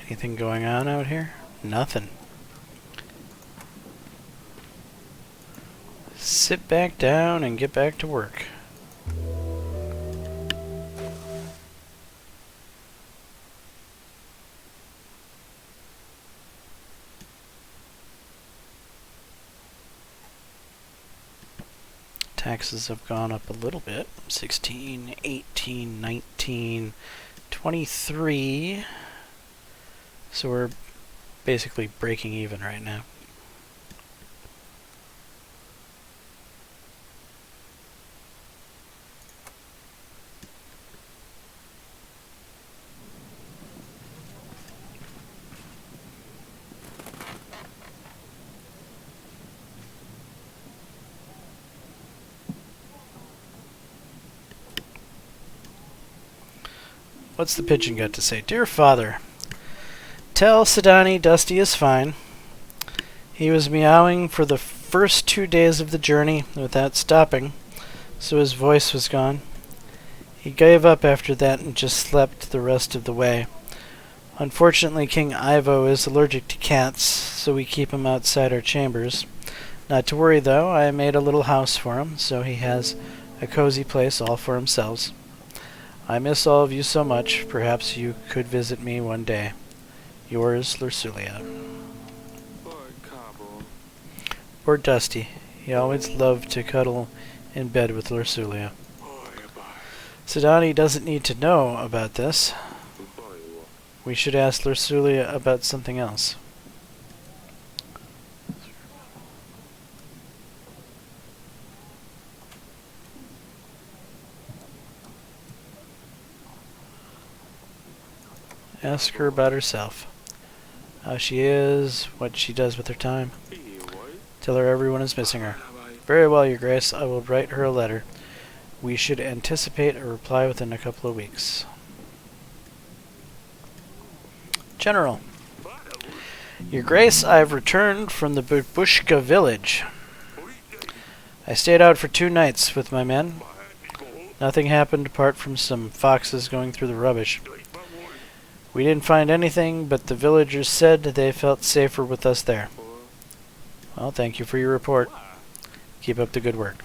Anything going on out here? Nothing. Sit back down and get back to work. Taxes have gone up a little bit. 16, 18, 19, 23. So we're basically breaking even right now. What's the pigeon got to say? Dear Father, tell Sidani Dusty is fine. He was meowing for the first 2 days of the journey without stopping, so his voice was gone. He gave up after that and just slept the rest of the way. Unfortunately, King Ivo is allergic to cats, so we keep him outside our chambers. Not to worry, though. I made a little house for him, so he has a cozy place all for himself. I miss all of you so much. Perhaps you could visit me one day. Yours, Lursulia. Poor Dusty. He always loved to cuddle in bed with Lursulia. Sidani doesn't need to know about this. We should ask Lursulia about something else. Ask her about herself. How she is, what she does with her time. Tell her everyone is missing her. Very well, Your Grace. I will write her a letter. We should anticipate a reply within a couple of weeks. General. Your Grace, I have returned from the Babushka village. I stayed out for 2 nights with my men. Nothing happened apart from some foxes going through the rubbish. We didn't find anything, but the villagers said they felt safer with us there. Well, thank you for your report. Keep up the good work.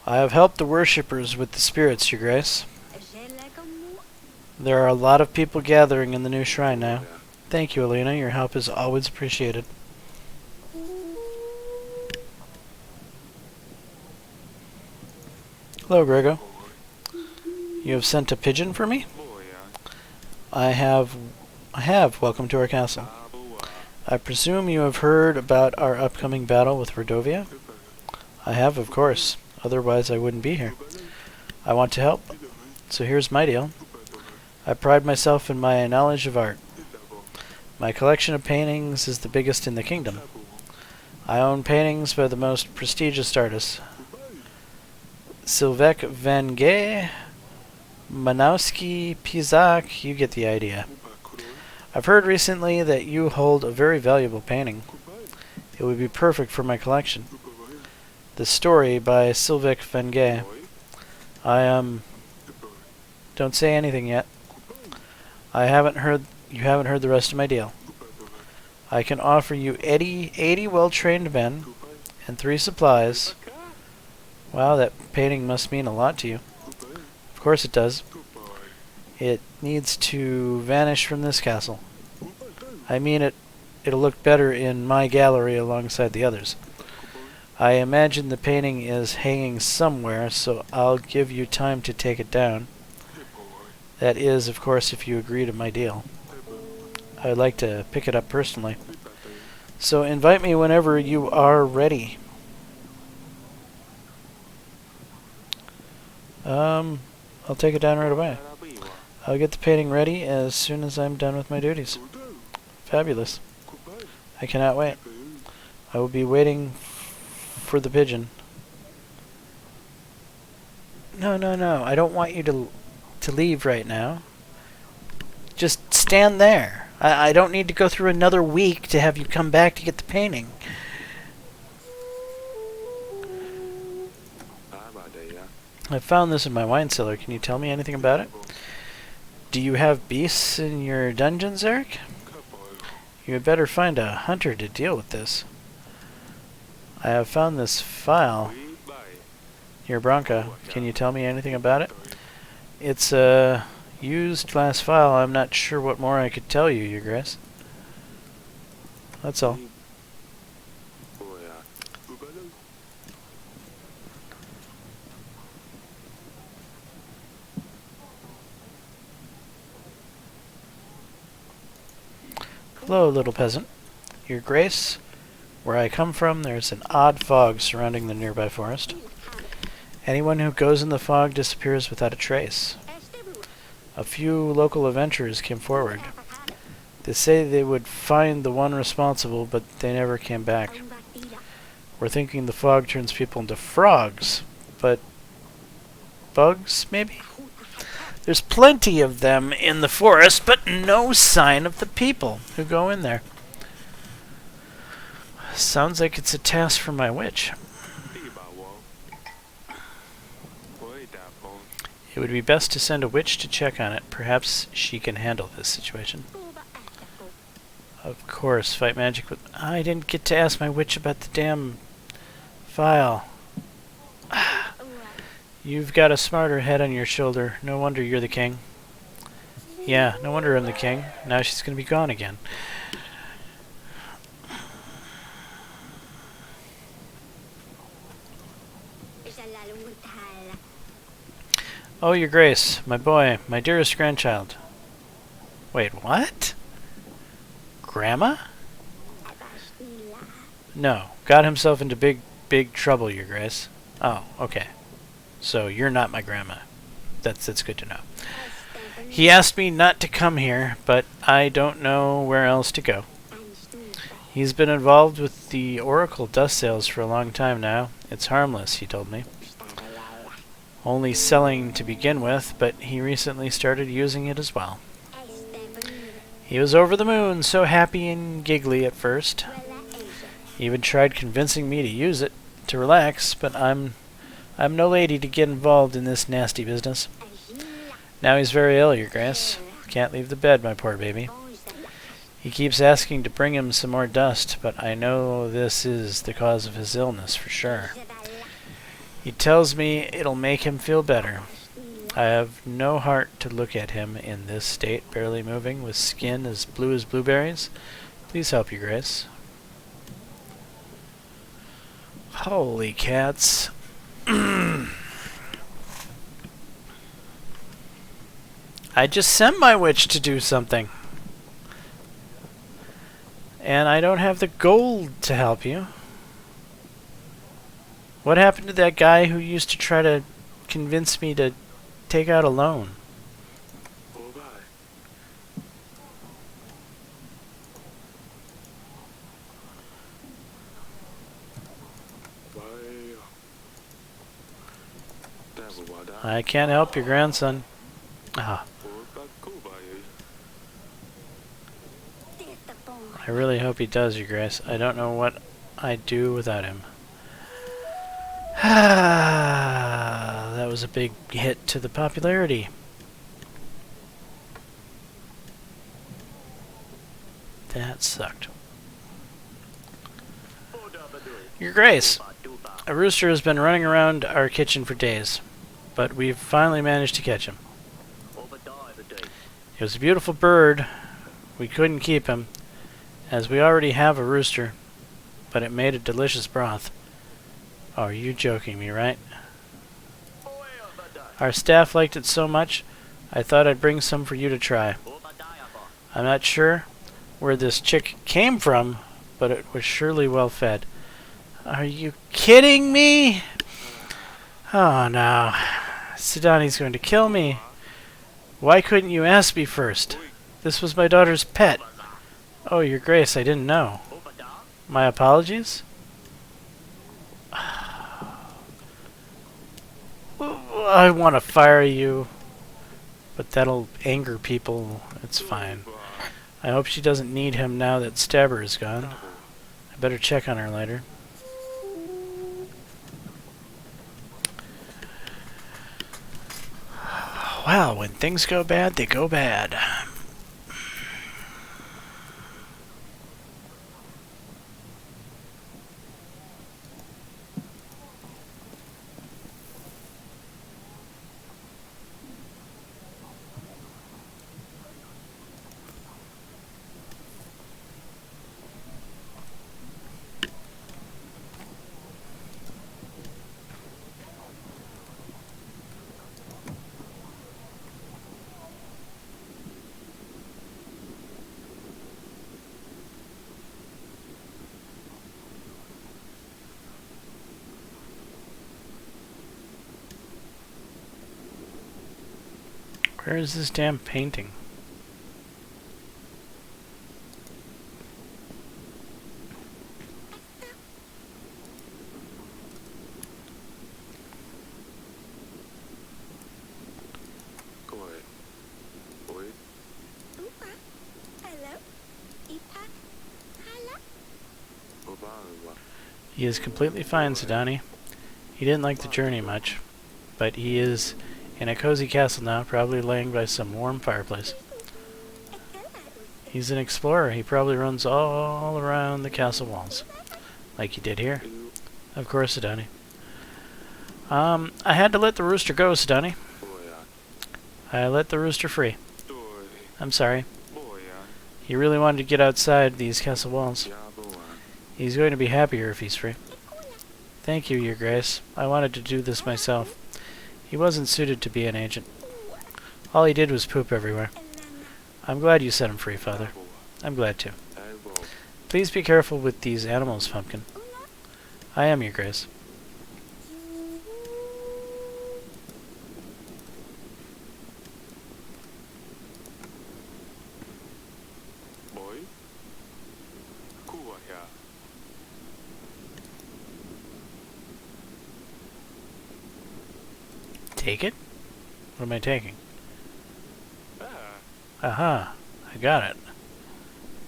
I have helped the worshippers with the spirits, Your Grace. There are a lot of people gathering in the new shrine now. Thank you, Alina. Your help is always appreciated. Hello, Grego. You have sent a pigeon for me? I have. Welcome to our castle. I presume you have heard about our upcoming battle with Rodovia? I have, of course. Otherwise, I wouldn't be here. I want to help. So here's my deal. I pride myself in my knowledge of art. My collection of paintings is the biggest in the kingdom. I own paintings by the most prestigious artists. Sylvek van Gogh, Manowski, Pizak, you get the idea. I've heard recently that you hold a very valuable painting. It would be perfect for my collection. The Story by Sylvek van Gogh. Don't say anything yet. You haven't heard the rest of my deal. I can offer you 80 well-trained men and 3 supplies. Wow, that painting must mean a lot to you. Of course it does. It needs to vanish from this castle. I mean, it'll look better in my gallery alongside the others. I imagine the painting is hanging somewhere, so I'll give you time to take it down. That is, of course, if you agree to my deal. I'd like to pick it up personally. So invite me whenever you are ready. I'll take it down right away. I'll get the painting ready as soon as I'm done with my duties. Fabulous. I cannot wait. I will be waiting for the pigeon. No. I don't want you to leave right now. Just stand there. I don't need to go through another week to have you come back to get the painting. I found this in my wine cellar. Can you tell me anything about it? Do you have beasts in your dungeons, Eric? You had better find a hunter to deal with this. I have found this file. Here, Bronca. Can you tell me anything about it? It's a used glass file. I'm not sure what more I could tell you, Your Grace. That's all. Hello, little peasant. Your Grace, where I come from, there's an odd fog surrounding the nearby forest. Anyone who goes in the fog disappears without a trace. A few local adventurers came forward. They say they would find the one responsible, but they never came back. We're thinking the fog turns people into frogs, but bugs, maybe? There's plenty of them in the forest, but no sign of the people who go in there. Sounds like it's a task for my witch. It would be best to send a witch to check on it. Perhaps she can handle this situation. Of course, fight magic with... I didn't get to ask my witch about the damn file. You've got a smarter head on your shoulder. No wonder you're the king. Yeah, no wonder I'm the king. Now she's gonna be gone again. Oh, your grace, my boy, my dearest grandchild. Wait, what? Grandma? No, got himself into big trouble, your grace. Oh, okay. So you're not my grandma. That's good to know. He asked me not to come here, but I don't know where else to go. He's been involved with the Oracle dust sales for a long time now. It's harmless, he told me. Only selling to begin with, but he recently started using it as well. He was over the moon, so happy and giggly at first. He even tried convincing me to use it to relax, but I'm no lady to get involved in this nasty business. Now he's very ill, your grace. Can't leave the bed, my poor baby. He keeps asking to bring him some more dust, but I know this is the cause of his illness for sure. He tells me it'll make him feel better. I have no heart to look at him in this state, barely moving, with skin as blue as blueberries. Please help, your grace. Holy cats. I just sent my witch to do something. And I don't have the gold to help you. What happened to that guy who used to try to convince me to take out a loan? I can't help your grandson. Ah. I really hope he does, your grace. I don't know what I'd do without him. That was a big hit to the popularity. That sucked. Your grace, a rooster has been running around our kitchen for days, but we've finally managed to catch him. He was a beautiful bird. We couldn't keep him, as we already have a rooster, but it made a delicious broth. Oh, are you joking me, right? Our staff liked it so much, I thought I'd bring some for you to try. I'm not sure where this chick came from, but it was surely well fed. Are you kidding me? Oh no. Sidani's going to kill me. Why couldn't you ask me first? This was my daughter's pet. Oh, your grace, I didn't know. My apologies? I want to fire you, but that'll anger people. It's fine. I hope she doesn't need him now that Stabber is gone. I better check on her later. Wow, when things go bad, they go bad. Where is this damn painting? He is completely fine, Sidani. He didn't like the journey much, but he is in a cozy castle now, probably laying by some warm fireplace. He's an explorer. He probably runs all around the castle walls, like he did here. Of course, Sidani. I had to let the rooster go, Sidani. I let the rooster free. I'm sorry. He really wanted to get outside these castle walls. He's going to be happier if he's free. Thank you, Your Grace. I wanted to do this myself. He wasn't suited to be an agent. All he did was poop everywhere. I'm glad you set him free, Father. I'm glad too. Please be careful with these animals, Pumpkin. I am, Your Grace. Take it? What am I taking? Aha, I got it.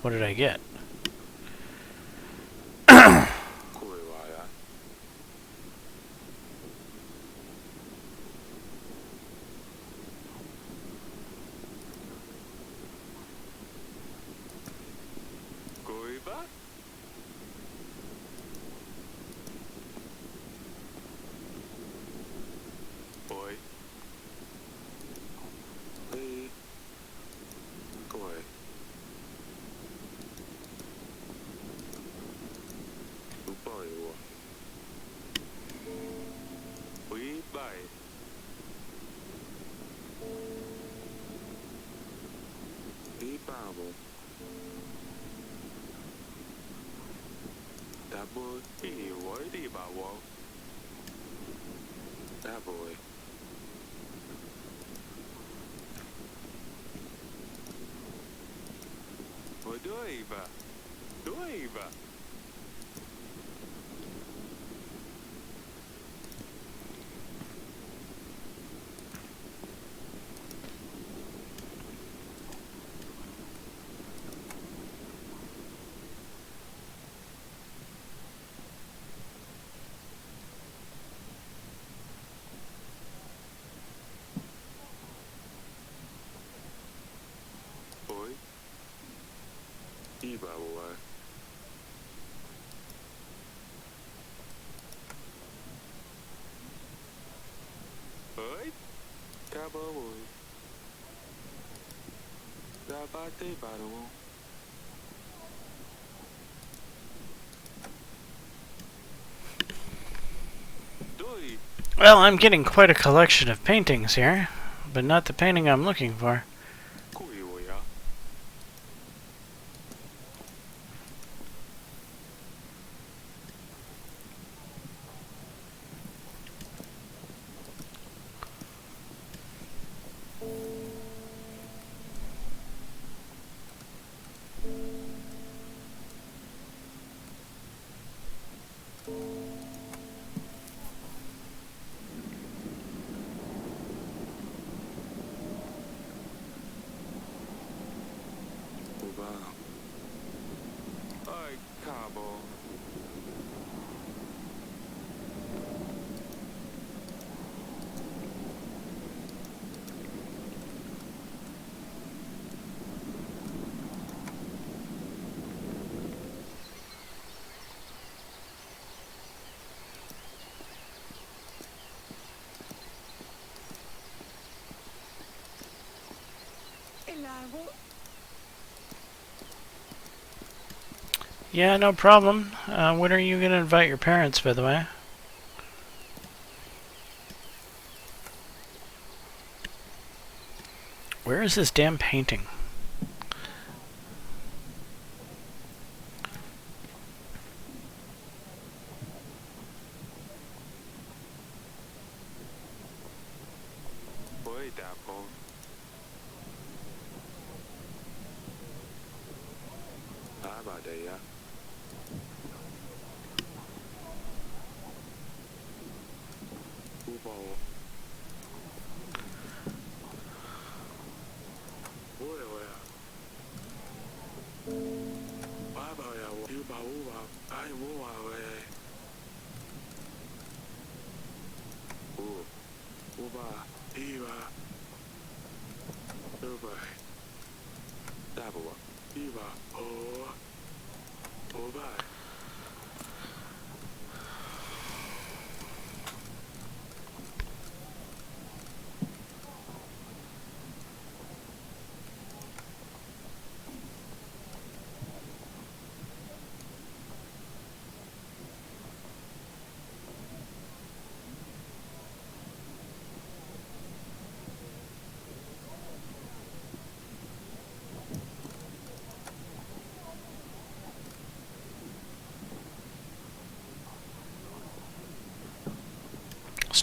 What did I get? Well, I'm getting quite a collection of paintings here, but not the painting I'm looking for. Yeah, no problem. When are you going to invite your parents, by the way? Where is this damn painting?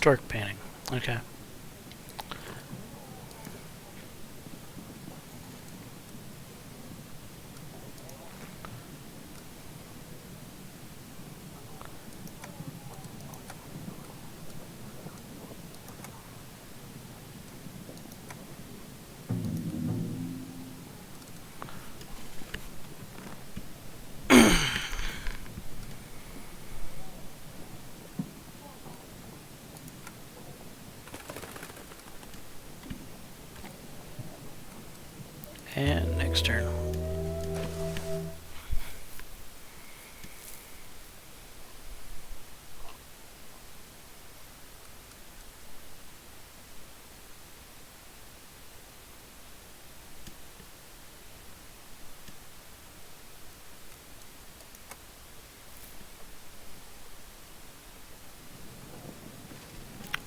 stork painting. Okay. And next turn.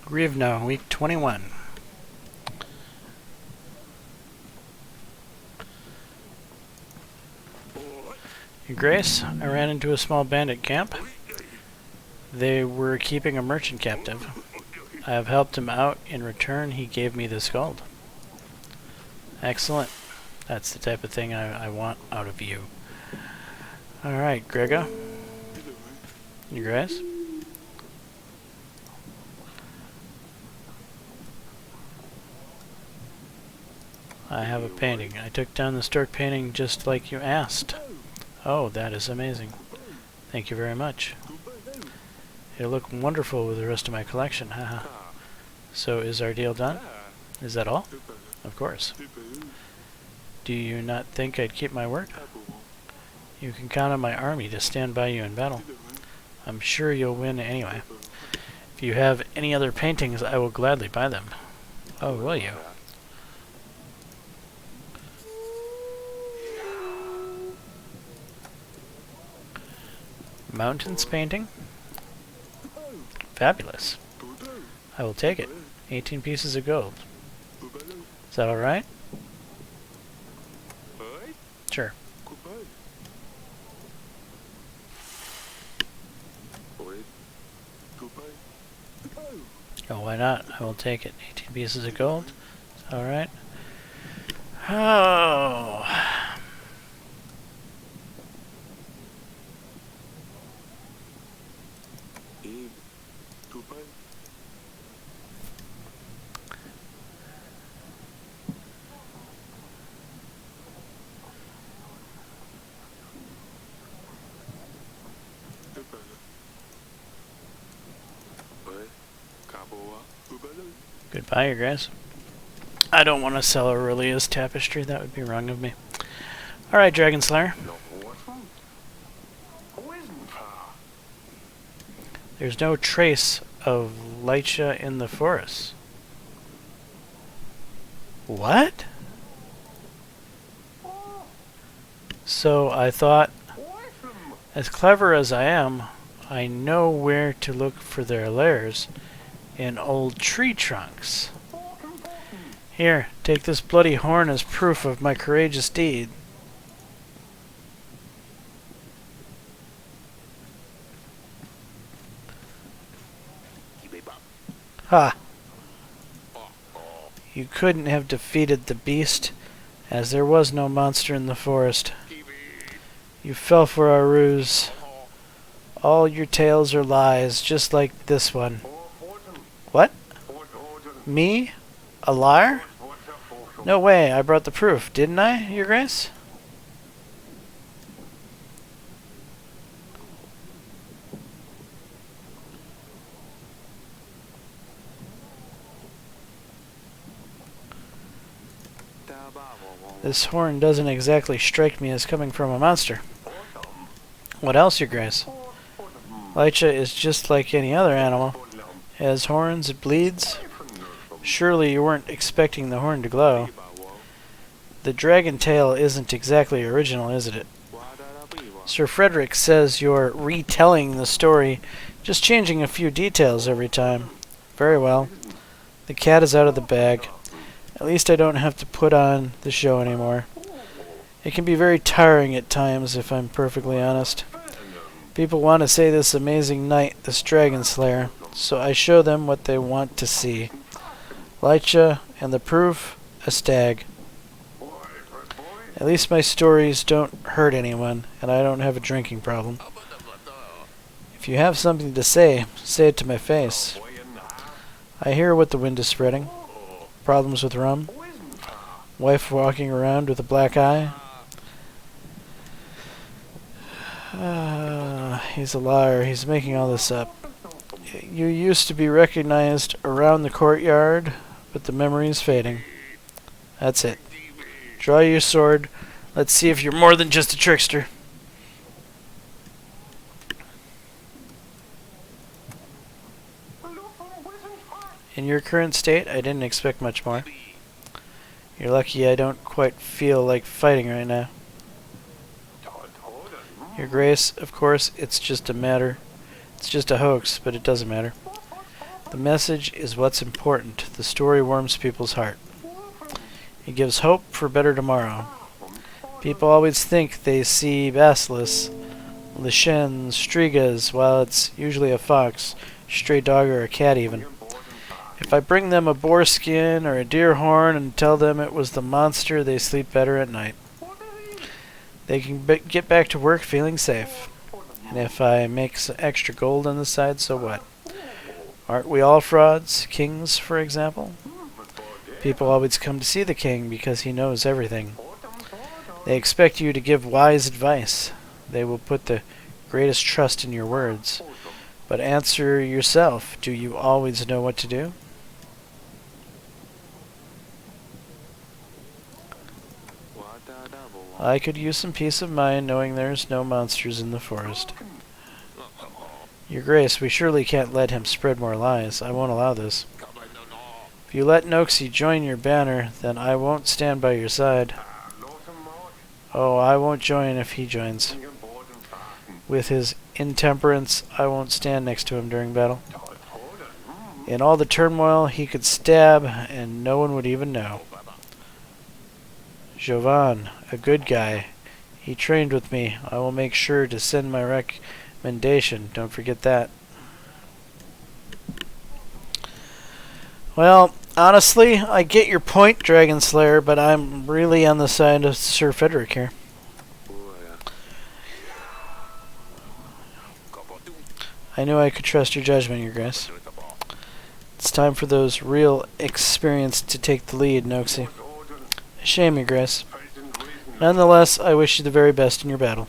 Rivno, week 21. Your Grace, I ran into a small bandit camp. They were keeping a merchant captive. I have helped him out. In return, he gave me this gold. Excellent. That's the type of thing I want out of you. Alright, Grega. Your Grace? I have a painting. I took down the stork painting just like you asked. Oh, that is amazing. Thank you very much. It'll look wonderful with the rest of my collection, haha. So is our deal done? Is that all? Of course. Do you not think I'd keep my word? You can count on my army to stand by you in battle. I'm sure you'll win anyway. If you have any other paintings, I will gladly buy them. Oh, will you? Mountains painting? Fabulous. I will take it. 18 pieces of gold. Is that alright? Sure. Oh, why not? I will take it. 18 pieces of gold. Is that alright? Oh. Goodbye, you guys. I don't want to sell Aurelia's tapestry. That would be wrong of me. Alright, Dragon Slayer. There's no trace of Lycha in the forest. What? So I thought, as clever as I am, I know where to look for their lairs in old tree trunks. Here, take this bloody horn as proof of my courageous deed. Ha! You couldn't have defeated the beast, as there was no monster in the forest. You fell for our ruse. All your tales are lies, just like this one. What? Me? A liar? No way, I brought the proof, didn't I, Your Grace? This horn doesn't exactly strike me as coming from a monster. What else, Your Grace? Lycha is just like any other animal. It has horns, it bleeds. Surely you weren't expecting the horn to glow. The dragon tail isn't exactly original, isn't it? Sir Frederick says you're retelling the story, just changing a few details every time. Very well. The cat is out of the bag. At least I don't have to put on the show anymore. It can be very tiring at times, if I'm perfectly honest. People want to say this amazing knight, this dragon slayer, so I show them what they want to see. Lycha, and the proof, a stag. At least my stories don't hurt anyone, and I don't have a drinking problem. If you have something to say it to my face. I hear what the wind is spreading. Problems with rum. Wife walking around with a black eye. He's a liar. He's making all this up. You used to be recognized around the courtyard, but the memory's fading. That's it. Draw your sword. Let's see if you're more than just a trickster. In your current state, I didn't expect much more. You're lucky I don't quite feel like fighting right now. Your Grace, of course, it's just a hoax, but it doesn't matter. The message is what's important. The story warms people's heart. It gives hope for better tomorrow. People always think they see basilisks, lichens, strigas, while it's usually a fox, stray dog, or a cat even. If I bring them a boar skin or a deer horn and tell them it was the monster, they sleep better at night. They can get back to work feeling safe. And if I make some extra gold on the side, so what? Aren't we all frauds? Kings, for example? People always come to see the king because he knows everything. They expect you to give wise advice. They will put the greatest trust in your words. But answer yourself, do you always know what to do? I could use some peace of mind knowing there's no monsters in the forest. Your Grace, we surely can't let him spread more lies. I won't allow this. If you let Noxie join your banner, then I won't stand by your side. Oh, I won't join if he joins. With his intemperance, I won't stand next to him during battle. In all the turmoil, he could stab, and no one would even know. Jovan, a good guy. He trained with me. I will make sure to send my recommendation. Don't forget that. Well, honestly, I get your point, Dragon Slayer, but I'm really on the side of Sir Frederick here. I knew I could trust your judgment, Your Grace. It's time for those real experience to take the lead, Noxie. A shame, Your Grace. Nonetheless, I wish you the very best in your battle.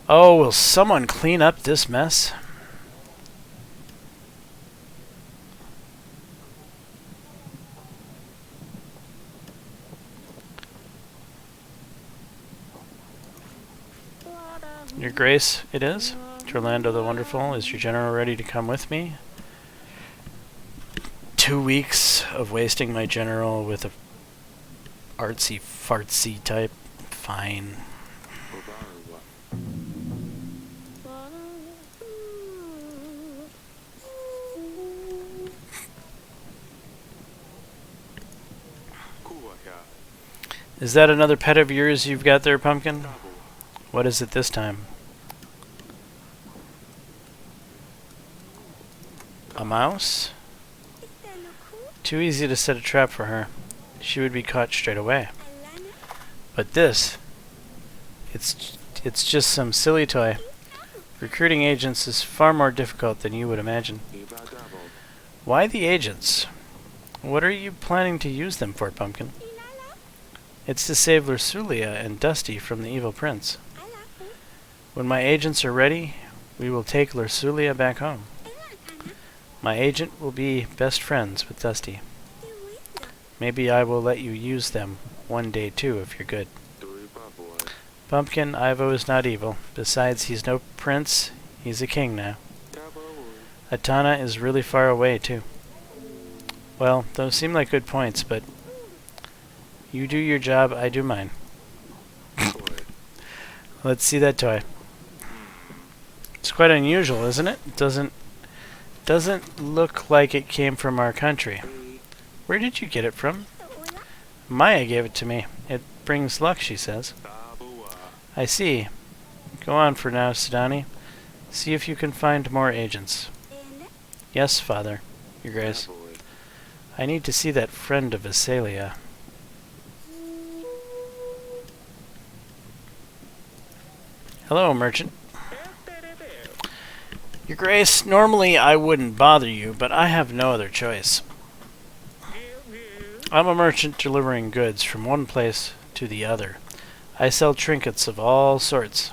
Oh, will someone clean up this mess? Your Grace, it is. Orlando the Wonderful, is your general ready to come with me? 2 weeks of wasting my general with a artsy fartsy type. Fine. Is that another pet of yours you've got there, Pumpkin? What is it this time? A mouse? Too easy to set a trap for her. She would be caught straight away. But this, it's just some silly toy. Recruiting agents is far more difficult than you would imagine. Why the agents? What are you planning to use them for, Pumpkin? It's to save Lursulia and Dusty from the evil prince. When my agents are ready, we will take Lursulia back home. My agent will be best friends with Dusty. Maybe I will let you use them one day too if you're good. Pumpkin, Ivo is not evil. Besides, he's no prince, he's a king now. Atana is really far away too. Well, those seem like good points, but you do your job, I do mine. Let's see that toy. It's quite unusual, isn't it? It doesn't look like it came from our country. Where did you get it from? Maya gave it to me. It brings luck, she says. I see. Go on for now, Sidani. See if you can find more agents. Yes, Father, Your Grace. I need to see that friend of Azalea. Hello, merchant. Your Grace, normally I wouldn't bother you, but I have no other choice. I'm a merchant delivering goods from one place to the other. I sell trinkets of all sorts.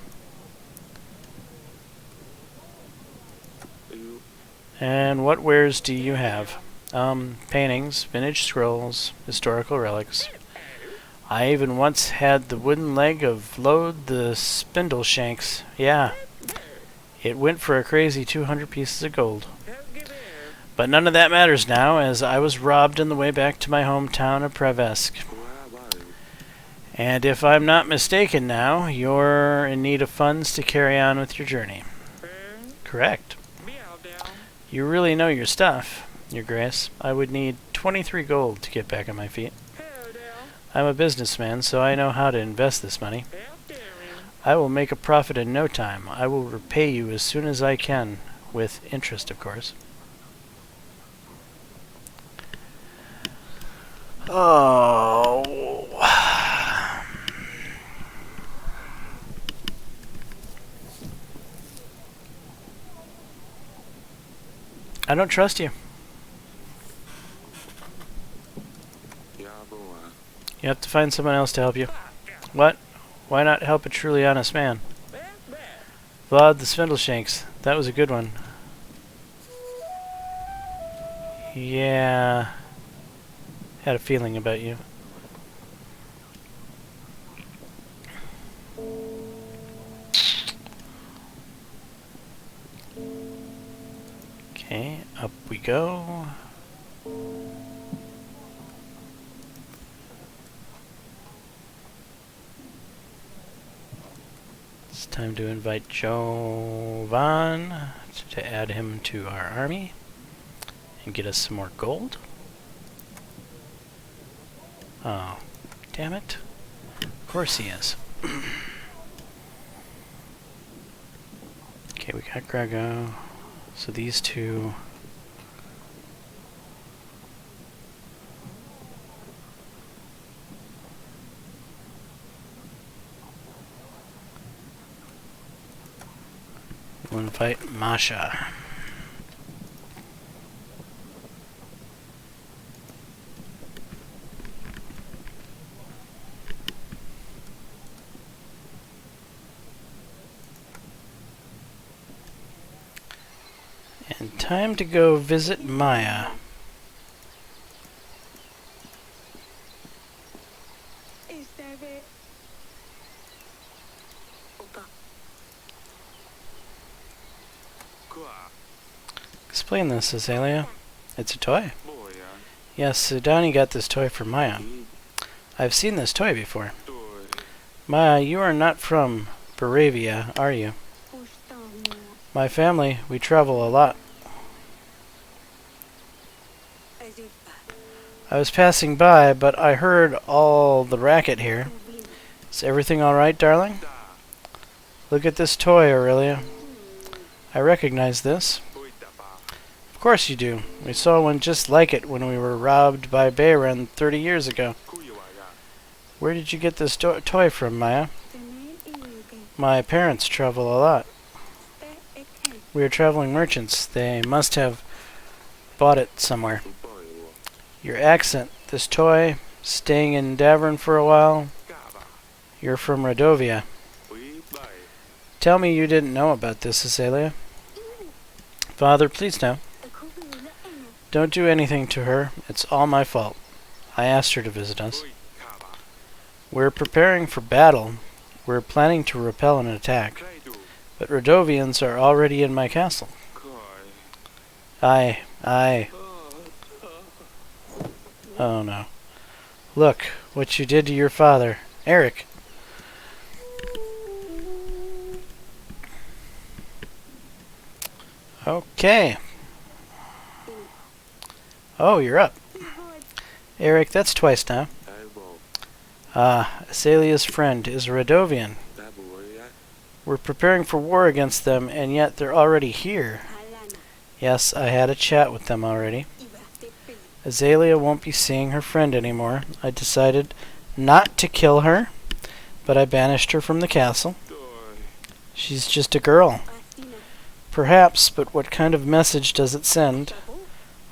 And what wares do you have? Paintings, vintage scrolls, historical relics. I even once had the wooden leg of Lode the Spindleshanks. Yeah. It went for a crazy 200 pieces of gold. But none of that matters now, as I was robbed on the way back to my hometown of Prevesk. And if I'm not mistaken now, you're in need of funds to carry on with your journey. Correct. You really know your stuff, Your Grace. I would need 23 gold to get back on my feet. I'm a businessman, so I know how to invest this money. I will make a profit in no time. I will repay you as soon as I can, with interest, of course. Oh. I don't trust you. You have to find someone else to help you. What? Why not help a truly honest man? Vlad the Spindleshanks. That was a good one. Yeah. Had a feeling about you. Okay, up we go. It's time to invite Jovan to add him to our army and get us some more gold. Oh, damn it. Of course he is. Okay, we got Grego. So these two... We'll invite Masha. And time to go visit Maya. Explain this, Azalea. It's a toy. Yes, Sudani got this toy for Maya. I've seen this toy before. Maya, you are not from Baravia, are you? My family, we travel a lot. I was passing by, but I heard all the racket here. Is everything alright, darling? Look at this toy, Aurelia. I recognize this. Of course you do. We saw one just like it when we were robbed by Bayron 30 years ago. Where did you get this toy from, Maya? My parents travel a lot. We are traveling merchants. They must have bought it somewhere. Your accent, this toy, staying in Davern for a while. You're from Radovia. Tell me you didn't know about this, Azalea. Father, please no. Don't do anything to her. It's all my fault. I asked her to visit us. We're preparing for battle. We're planning to repel an attack. But Radovians are already in my castle. Aye. Oh no. Look, what you did to your father. Eric. Okay. Oh, you're up. Eric, that's twice now. Ah, Azalea's friend is a Radovian. We're preparing for war against them, and yet they're already here. Yes, I had a chat with them already. Azalea won't be seeing her friend anymore. I decided not to kill her, but I banished her from the castle. She's just a girl. Perhaps, but what kind of message does it send?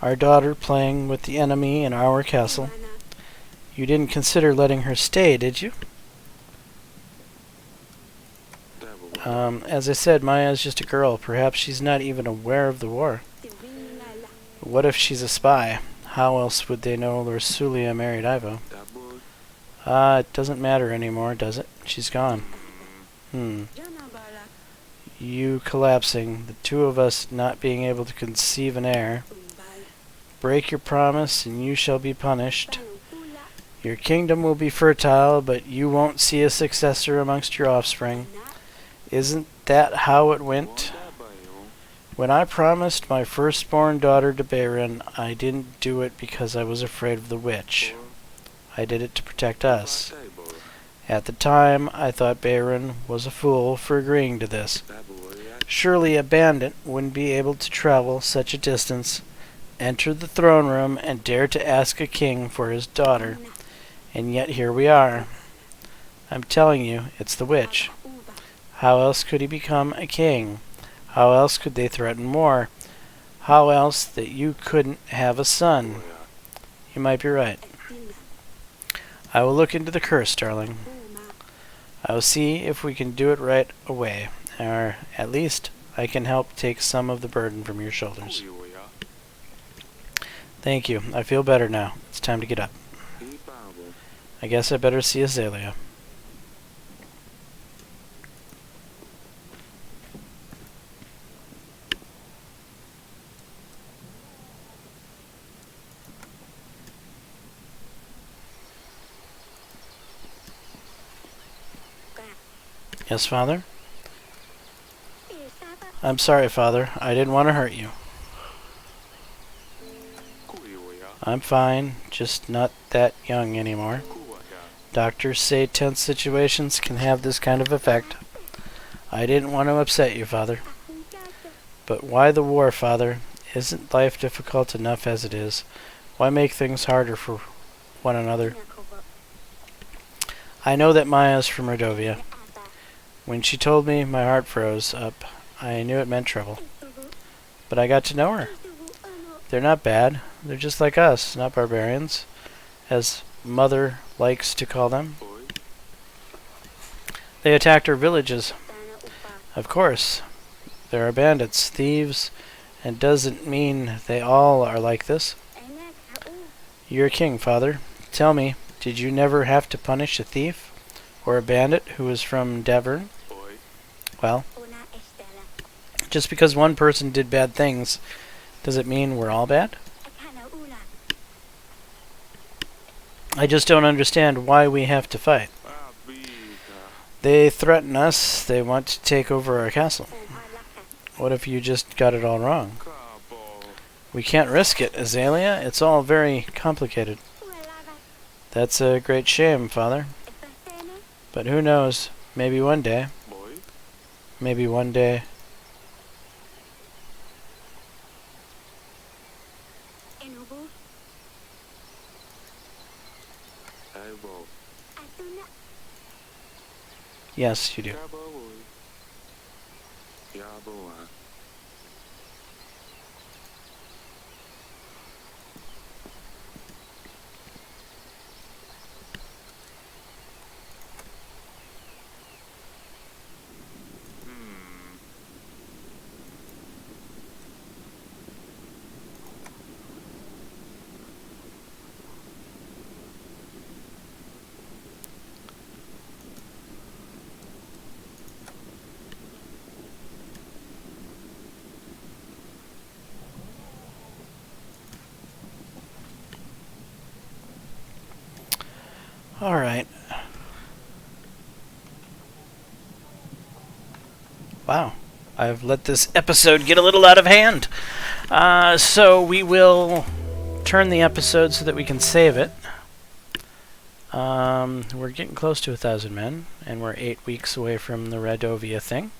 Our daughter playing with the enemy in our castle. You didn't consider letting her stay, did you? As I said, Maya is just a girl. Perhaps she's not even aware of the war. What if she's a spy? How else would they know Lord Sulia married Ivo? It doesn't matter anymore, does it? She's gone. You collapsing, the two of us not being able to conceive an heir. Break your promise and you shall be punished. Your kingdom will be fertile, but you won't see a successor amongst your offspring. Isn't that how it went? When I promised my firstborn daughter to Bayron, I didn't do it because I was afraid of the witch. I did it to protect us. At the time, I thought Bayron was a fool for agreeing to this. Surely a bandit wouldn't be able to travel such a distance, enter the throne room, and dare to ask a king for his daughter. And yet here we are. I'm telling you, it's the witch. How else could he become a king? How else could they threaten war? How else that you couldn't have a son? You might be right. I will look into the curse, darling. I will see if we can do it right away, or at least I can help take some of the burden from your shoulders. Thank you. I feel better now. It's time to get up. I guess I better see Azalea. Yes, Father? I'm sorry, Father. I didn't want to hurt you. I'm fine, just not that young anymore. Doctors say tense situations can have this kind of effect. I didn't want to upset you, Father. But why the war, Father? Isn't life difficult enough as it is? Why make things harder for one another? I know that Maya's from Rodovia. When she told me, my heart froze up. I knew it meant trouble. But I got to know her. They're not bad. They're just like us, not barbarians, as Mother likes to call them. They attacked our villages. Of course. There are bandits, thieves, and doesn't mean they all are like this. You're a king, Father. Tell me, did you never have to punish a thief or a bandit who was from Davern? Well, just because one person did bad things, does it mean we're all bad? I just don't understand why we have to fight. They threaten us. They want to take over our castle. What if you just got it all wrong? We can't risk it, Azalea. It's all very complicated. That's a great shame, Father. But who knows? Maybe one day. Maybe one day. Yes, you do. Alright. Wow. I've let this episode get a little out of hand. So we will turn the episode so that we can save it. We're getting close to 1,000 men, and we're 8 weeks away from the Radovia thing.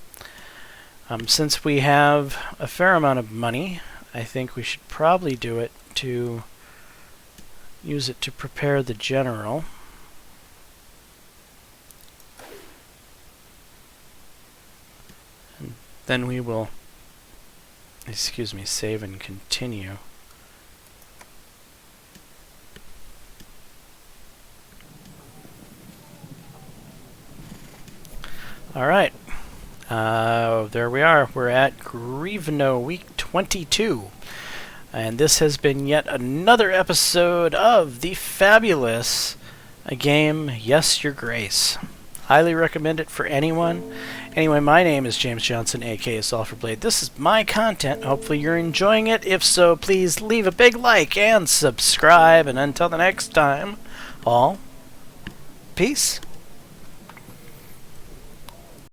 Since we have a fair amount of money, I think we should probably do it to use it to prepare the general. And then we will, save and continue. Alright, there we are. We're at Grivno week 22. And this has been yet another episode of the fabulous game, Yes, Your Grace. Highly recommend it for anyone. Anyway, my name is James Johnson, aka Sulfurblade. This is my content. Hopefully you're enjoying it. If so, please leave a big like and subscribe. And until the next time, all, peace.